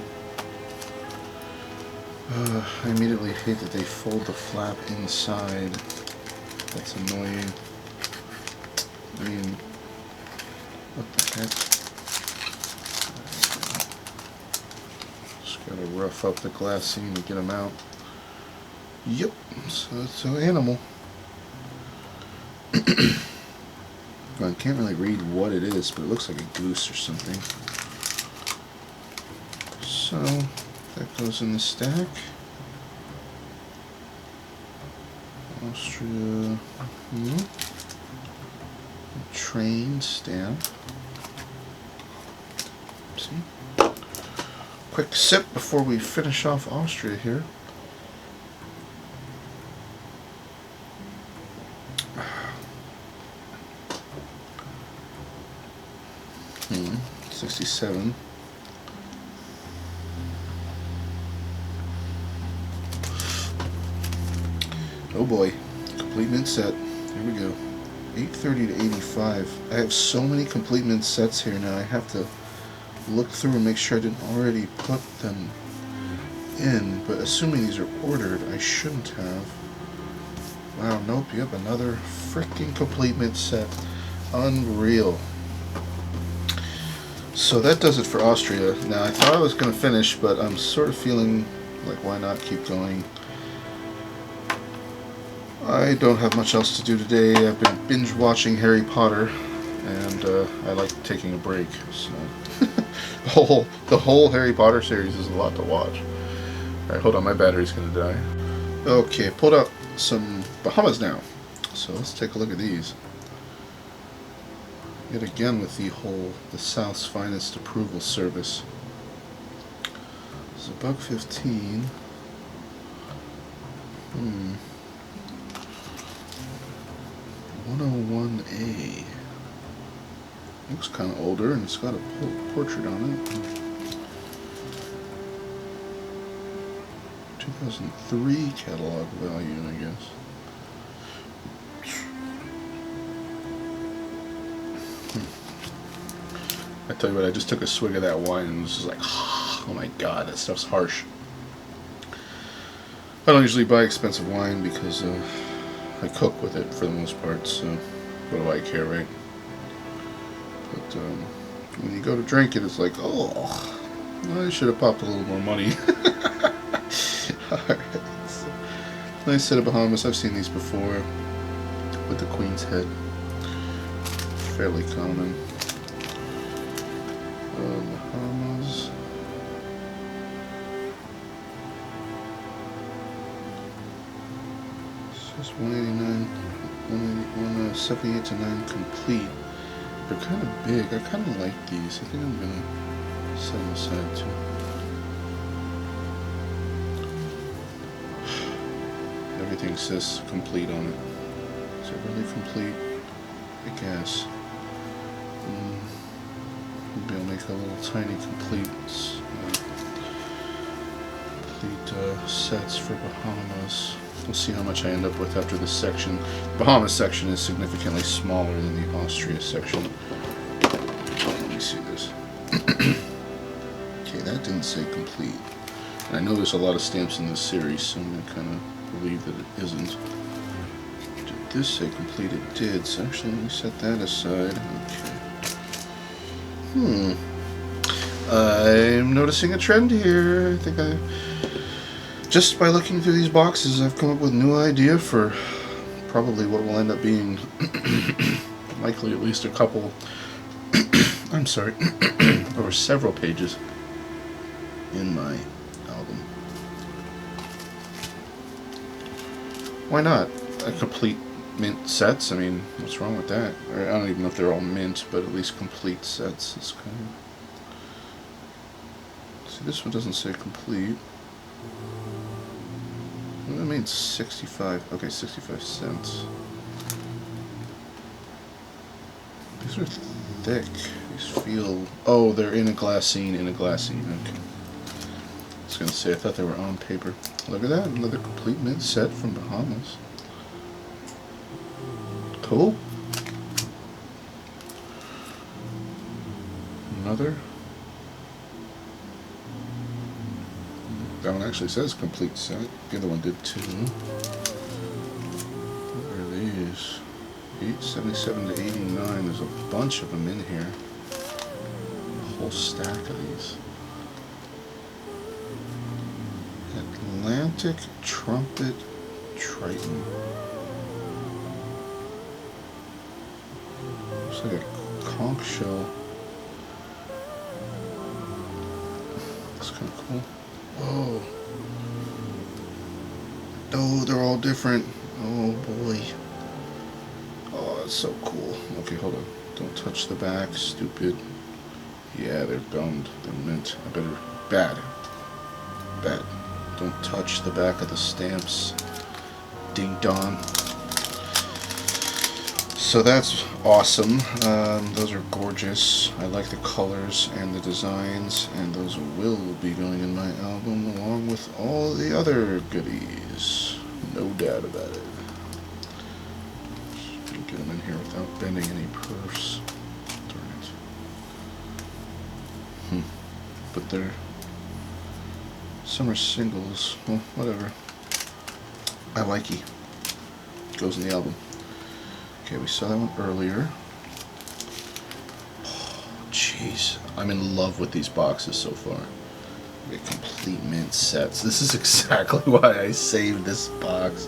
I immediately hate that they fold the flap inside. That's annoying. I mean, what the heck? Just gotta rough up the glassine to get them out. Yep, so it's an animal. I can't really read what it is, but it looks like a goose or something. So that goes in the stack. Austria. Train stamp. See? Quick sip before we finish off Austria here. 67. Oh boy, complete mint set. Here we go. 830 to 85. I have so many complete mint sets here now. I have to look through and make sure I didn't already put them in. But assuming these are ordered, I shouldn't have. Wow, nope. Yep, another freaking complete mint set. Unreal. So that does it for Austria. Now, I thought I was going to finish, but I'm sort of feeling like, why not keep going? I don't have much else to do today. I've been binge watching Harry Potter, and I like taking a break. So the whole Harry Potter series is a lot to watch. All right, hold on, my battery's going to die. Okay, pulled out some Bahamas now. So let's take a look at these. Yet again with the South's Finest Approval Service. It's $1.15. 101A. Looks kind of older, and it's got a portrait on it. 2003 catalog value, I guess. I tell you what, I just took a swig of that wine and was just like, oh my god, that stuff's harsh. I don't usually buy expensive wine because I cook with it for the most part, so what do I care, right? But when you go to drink it, it's like, oh, I should have popped a little more money. Alright, so, nice set of Bahamas. I've seen these before with the Queen's Head. Fairly common. Bahamas. It says 189, 178 to 9 complete. They're kind of big. I kind of like these. I think I'm gonna set them aside too. Everything says complete on it. Is it really complete? I guess. Maybe I'll make a little tiny complete sets for Bahamas. We'll see how much I end up with after this section. The Bahamas section is significantly smaller than the Austria section. Let me see this. Okay, that didn't say complete. And I know there's a lot of stamps in this series, so I'm going to kind of believe that it isn't. Did this say complete? It did. So actually, let me set that aside. Okay. I'm noticing a trend here. I think just by looking through these boxes, I've come up with a new idea for probably what will end up being likely at least a couple, I'm sorry, or several pages in my album. Why not? A complete mint sets? I mean, what's wrong with that? Or I don't even know if they're all mint, but at least complete sets is kind of... See, this one doesn't say complete. Well, that means 65. Okay, 65 cents. These are thick. These feel... Oh, they're in a glassine. Okay. I was going to say, I thought they were on paper. Look at that. Another complete mint set from Bahamas. Cool. Another. That one actually says complete set. The other one did too. What are these? 877 to 89. There's a bunch of them in here. A whole stack of these. Atlantic Trumpet Triton. Looks like a conch shell. That's kind of cool. Whoa. Oh, they're all different. Oh boy. Oh, that's so cool. Okay, hold on. Don't touch the back, stupid. Yeah, they're gummed. They're mint. I better... Bad. Don't touch the back of the stamps. Ding dong. So that's awesome. Those are gorgeous. I like the colors and the designs, and those will be going in my album along with all the other goodies. No doubt about it. Just get them in here without bending any purse. Darn it. But they're... Some are singles. Well, whatever. I likey. Goes in the album. Okay, we saw that one earlier. Oh, gee. Jeez, I'm in love with these boxes so far. We get complete mint sets. This is exactly why I saved this box.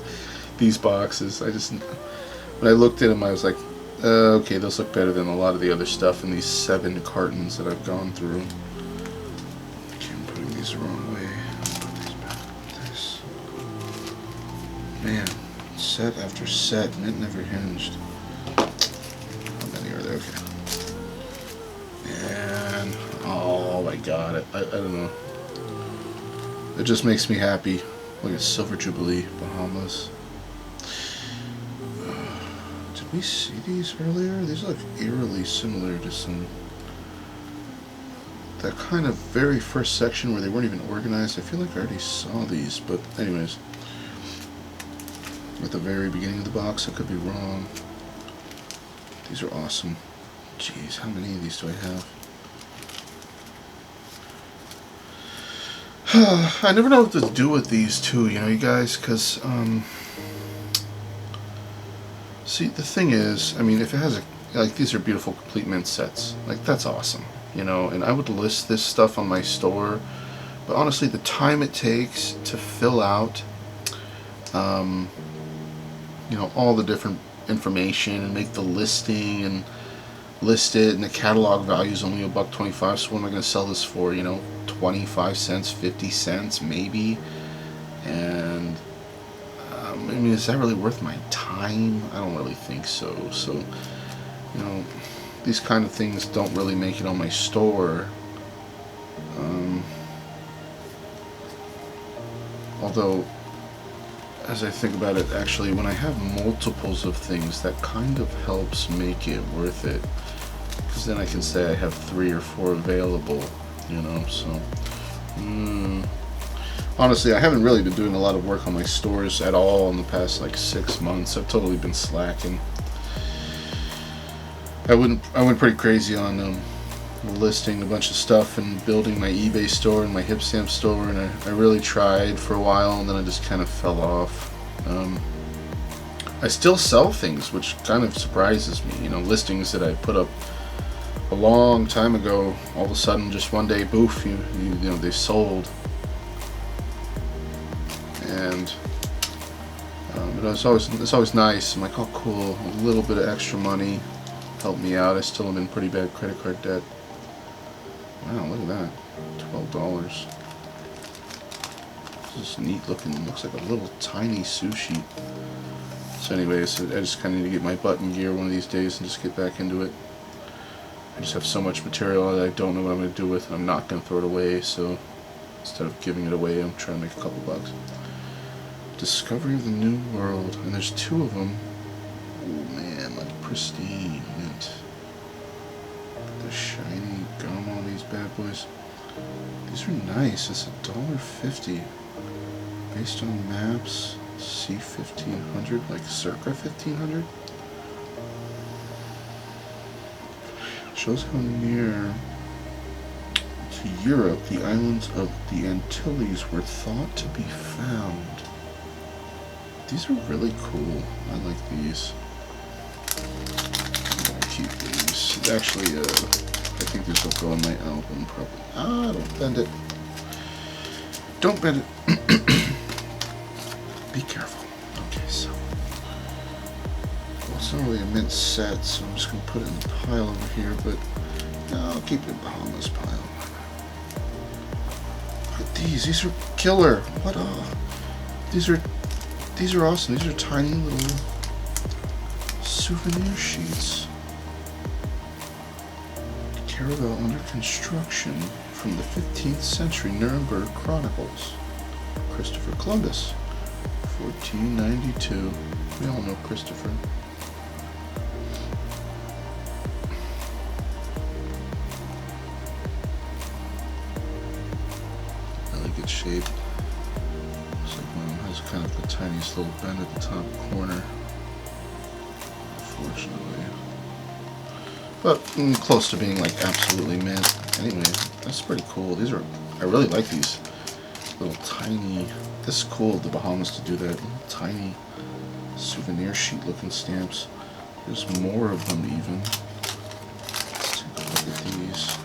These boxes. When I looked at them, I was like, okay, those look better than a lot of the other stuff in these 7 cartons that I've gone through. Okay, I'm putting these the wrong way. Put these back like this. Man, set after set, mint never hinged. How many are there? Okay. And, oh my god, I don't know. It just makes me happy. Look at Silver Jubilee, Bahamas. Did we see these earlier? These look eerily similar to some... that kind of very first section where they weren't even organized. I feel like I already saw these, but anyways. At the very beginning of the box, I could be wrong. These are awesome. Jeez, how many of these do I have? I never know what to do with these two, you know, you guys, because, see, the thing is, I mean, if it has a, like, these are beautiful complete mint sets, like, that's awesome, you know, and I would list this stuff on my store, but honestly, the time it takes to fill out, you know, all the different information and make the listing and list it, and the catalog value is only $1.25, so what am I going to sell this for, you know, 25 cents, 50 cents, maybe, and, I mean, is that really worth my time? I don't really think so, so, you know, these kind of things don't really make it on my store, although, as I think about it, actually, when I have multiples of things, that kind of helps make it worth it, because then I can say I have 3 or 4 available, you know, so, honestly, I haven't really been doing a lot of work on my stores at all in the past, like, 6 months. I've totally been slacking. I went pretty crazy on, listing a bunch of stuff and building my eBay store and my hip stamp store, and I really tried for a while, and then I just kind of fell off. I still sell things, which kind of surprises me, you know, listings that I put up a long time ago, all of a sudden, just one day, boof, you know, they sold. And it's always nice. I'm like, oh cool, a little bit of extra money helped me out. I still am in pretty bad credit card debt. Wow, look at that, $12. This is neat looking. Looks like a little tiny sushi. So anyways, I just kind of need to get my butt in gear one of these days and just get back into it. I just have so much material that I don't know what I'm going to do with, and I'm not going to throw it away, so instead of giving it away, I'm trying to make a couple bucks. Discovery of the New World, and there's 2 of them. Oh man, like pristine mint. The shiny gum on these bad boys. These are nice. It's $1.50. Based on maps, C1500, like circa 1500. Shows how near to Europe the islands of the Antilles were thought to be found. These are really cool. I like these. I'm gonna keep these. Actually, I think these will go in my album probably. Ah, don't bend it. Don't bend it. Be careful. Okay, so. Well, it's not really a mint set, so I'm just going to put it in the pile over here, but no, I'll keep it in Bahamas pile. Look at these. These are killer. What? These are awesome. These are tiny little souvenir sheets. Caravel under construction from the 15th century Nuremberg Chronicles. Christopher Columbus, 1492. We all know Christopher. Really good shape. Looks like one of them has kind of the tiniest little bend at the top corner. Unfortunately. But close to being like absolutely mint. Anyway, that's pretty cool. These are, I really like these little tiny, this is cool of the Bahamas to do that. Little tiny souvenir sheet looking stamps. There's more of them even. Let's take a look at these.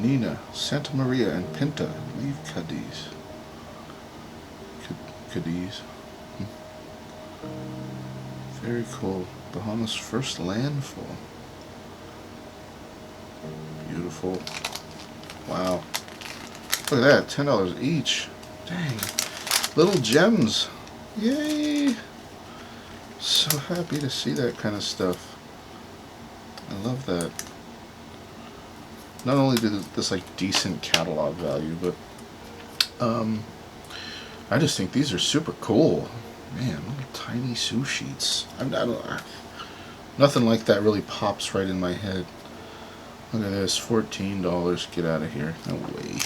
Nina, Santa Maria, and Pinta leave Cadiz. Cadiz. Very cool. Bahamas' first landfall. Beautiful. Wow. Look at that, $10 each. Dang. Little gems. Yay. So happy to see that kind of stuff. I love that. Not only did this like decent catalog value, but I just think these are super cool. Man, little tiny sous sheets. Nothing like that really pops right in my head. Look at this, $14. Get out of here. No way.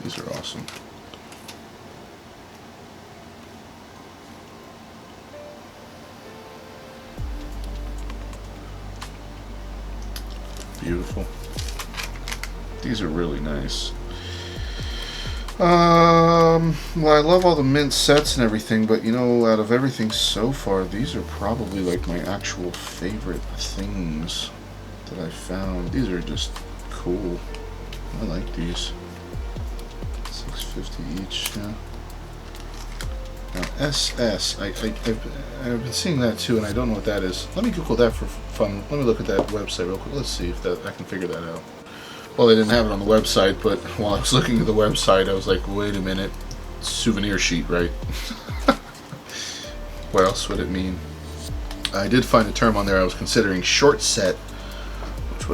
These are awesome. Beautiful. These are really nice. Well, I love all the mint sets and everything, but you know, out of everything so far, these are probably like my actual favorite things that I found. These are just cool. I like these. $6.50 each. Yeah. Now SS, I've been seeing that too, and I don't know what that is. Let me Google that for fun. Let me look at that website real quick. Let's see if I can figure that out. Well, they didn't have it on the website, but while I was looking at the website, I was like, wait a minute, souvenir sheet, right? What else would it mean? I did find a term on there I was considering, short set, which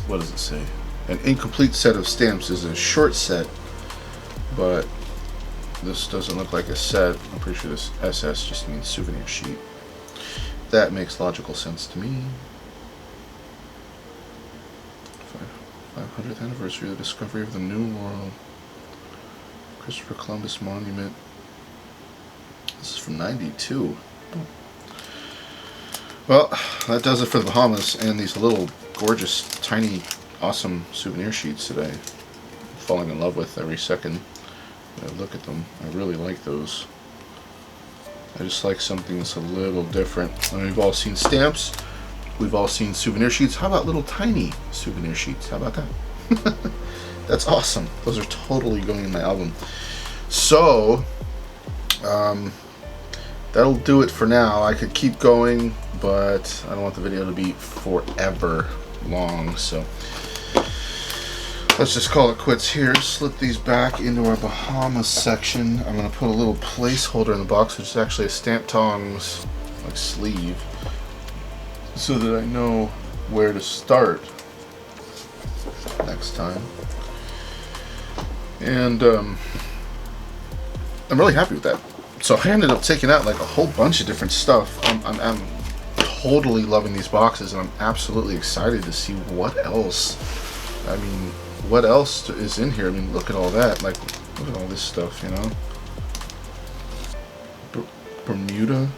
what does it say? An incomplete set of stamps is a short set, but this doesn't look like a set. I'm pretty sure this SS just means souvenir sheet. That makes logical sense to me. 500th anniversary of the discovery of the New World. Christopher Columbus Monument. This is from '92. Well, that does it for the Bahamas and these little gorgeous, tiny, awesome souvenir sheets that I'm falling in love with every second I look at them. I really like those. I just like something that's a little different. I mean, we've all seen stamps. We've all seen souvenir sheets. How about little tiny souvenir sheets? How about that? That's awesome. Those are totally going in my album. So, that'll do it for now. I could keep going, but I don't want the video to be forever long. So, let's just call it quits here. Slip these back into our Bahamas section. I'm going to put a little placeholder in the box, which is actually a Stamp Tongs like sleeve, so that I know where to start next time. And I'm really happy with that. So I ended up taking out like a whole bunch of different stuff. I'm totally loving these boxes, and I'm absolutely excited to see what else. I mean, what else is in here? I mean, look at all that. Like, look at all this stuff, you know. Bermuda,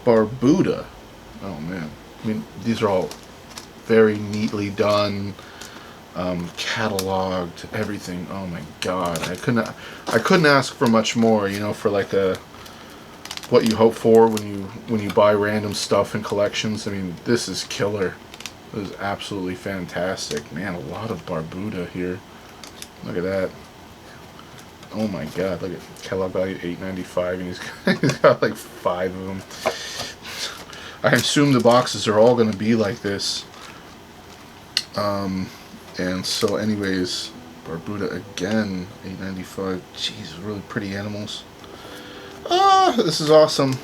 Barbuda. Oh man, I mean, these are all very neatly done, cataloged, everything. Oh my God, I couldn't ask for much more, you know, for like what you hope for when you buy random stuff in collections. I mean, this is killer. This is absolutely fantastic, man. A lot of Barbuda here. Look at that. Oh my God, look at catalog value $8.95, and he's got like 5 of them. I assume the boxes are all going to be like this. And so anyways, Barbuda again, $8.95. Jeez, really pretty animals. Ah, this is awesome.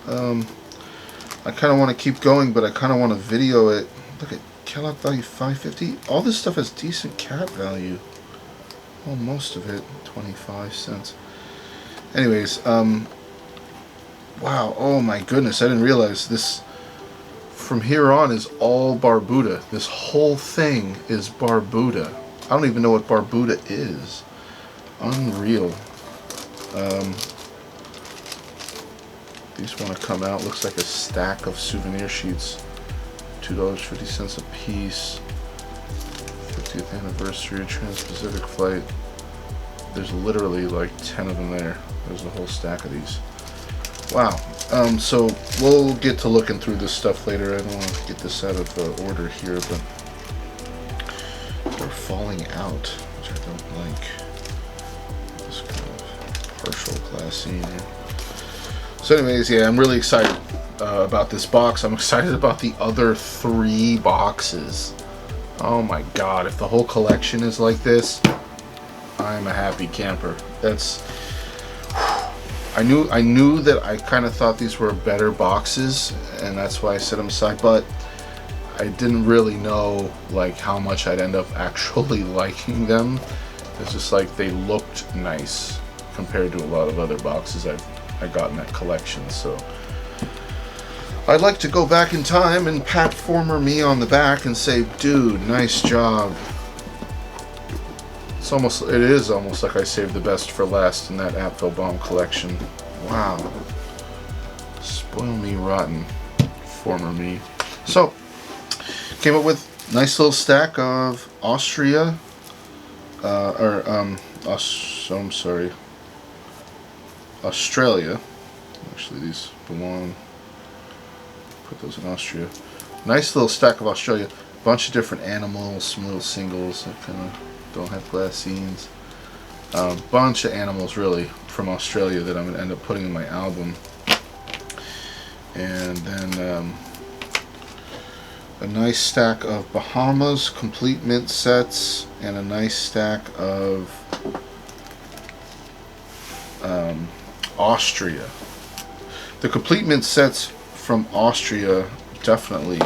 I kind of want to keep going, but I kind of want to video it. Look at catalog value $5.50. All this stuff has decent cat value. Well, most of it, 25 cents. Anyways, wow, oh my goodness, I didn't realize this. From here on is all Barbuda. This whole thing is Barbuda. I don't even know what Barbuda is. Unreal. These want to come out. Looks like a stack of souvenir sheets. $2.50 a piece. 50th anniversary Trans-Pacific flight. There's literally like 10 of them there. There's a whole stack of these. Wow. So we'll get to looking through this stuff later. I don't want to get this out of order here, but they're falling out, which I don't like. This kind of partial glassine here. So anyways, yeah, I'm really excited about this box. I'm excited about the other 3 boxes. Oh my god, if the whole collection is like this, I'm a happy camper. That's... I knew that I kind of thought these were better boxes, and that's why I set them aside, but I didn't really know like how much I'd end up actually liking them. It's just like they looked nice compared to a lot of other boxes I got in that collection. So I'd like to go back in time and pat former me on the back and say, dude, nice job. It is almost like I saved the best for last in that Apfelbaum collection. Wow. Spoil me rotten, former me. So, came up with a nice little stack of Australia. Actually, these belong. Put those in Austria. Nice little stack of Australia. Bunch of different animals, some little singles that kind of don't have glassines. Bunch of animals really from Australia that I'm going to end up putting in my album. And then a nice stack of Bahamas complete mint sets, and a nice stack of Austria. The complete mint sets from Austria definitely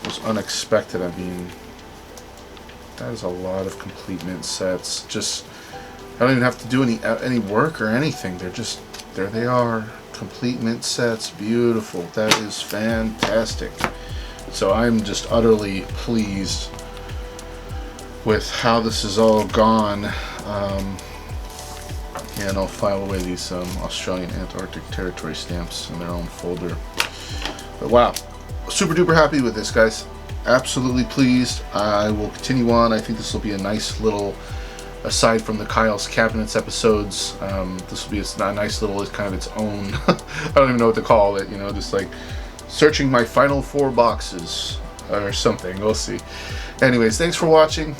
was unexpected. I mean, that is a lot of complete mint sets. Just, I don't even have to do any work or anything. They're just, there they are. Complete mint sets. Beautiful. That is fantastic. So I'm just utterly pleased with how this is all gone. And I'll file away these Australian Antarctic Territory stamps in their own folder. But wow, super duper happy with this, guys. Absolutely pleased. I will continue on. I think this will be a nice little, aside from the Kyle's Cabinets episodes, this will be a nice little, kind of its own, I don't even know what to call it, you know, just like searching my final 4 boxes or something. We'll see. Anyways, thanks for watching.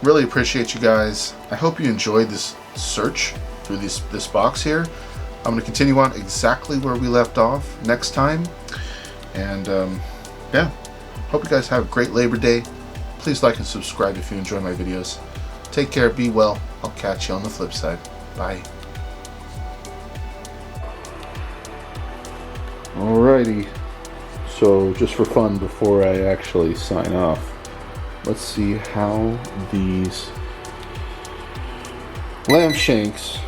Really appreciate you guys. I hope you enjoyed this search through this box here. I'm going to continue on exactly where we left off next time. And yeah, hope you guys have a great Labor Day. Please like and subscribe if you enjoy my videos. Take care, be well. I'll catch you on the flip side. Bye. Alrighty, so just for fun, before I actually sign off, let's see how these lamb shanks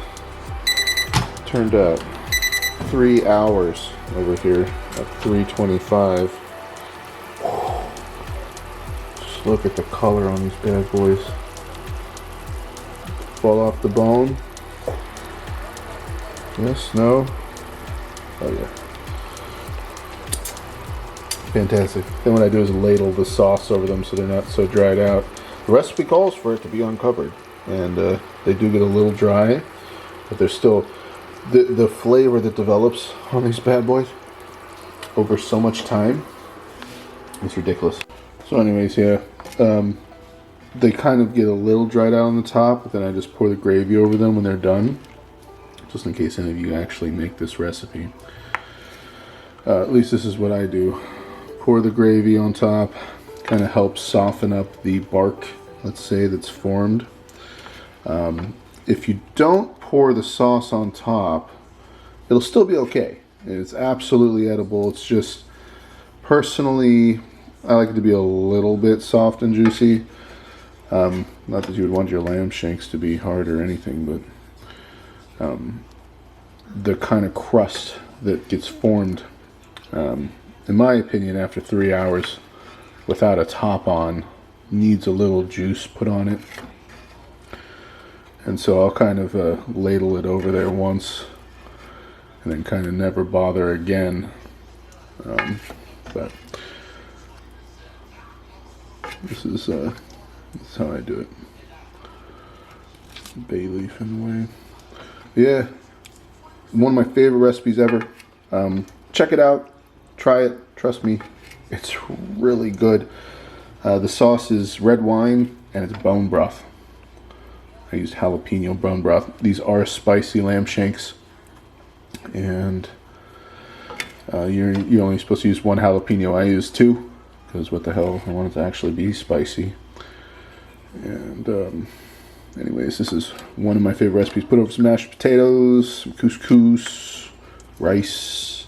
turned out. 3 hours over here at 325. Just look at the color on these bad boys. Fall off the bone. Yes, no. Oh yeah. Fantastic. Then what I do is ladle the sauce over them so they're not so dried out. The recipe calls for it to be uncovered, and they do get a little dry, but they're still the flavor that develops on these bad boys over so much time. It's ridiculous. So anyways, yeah, they kind of get a little dried out on the top, but then I just pour the gravy over them when they're done, just in case any of you actually make this recipe. At least this is what I do. Pour the gravy on top, kind of helps soften up the bark, let's say, that's formed. If you don't pour the sauce on top, it'll still be okay. It's absolutely edible. It's just, personally, I like it to be a little bit soft and juicy. Not that you would want your lamb shanks to be hard or anything, but the kind of crust that gets formed, in my opinion, after 3 hours without a top on, needs a little juice put on it. And so I'll kind of ladle it over there once and then kind of never bother again. But this is how I do it. Bay leaf in the way. Yeah, one of my favorite recipes ever. Check it out. Try it. Trust me, it's really good. The sauce is red wine and it's bone broth. I used jalapeno bone broth. These are spicy lamb shanks, and you're only supposed to use one jalapeno. I used two because what the hell, I want it to actually be spicy. And anyways, this is one of my favorite recipes. Put over some mashed potatoes, some couscous, rice,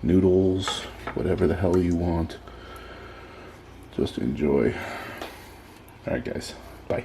noodles, whatever the hell you want. Just enjoy. Alright guys, bye.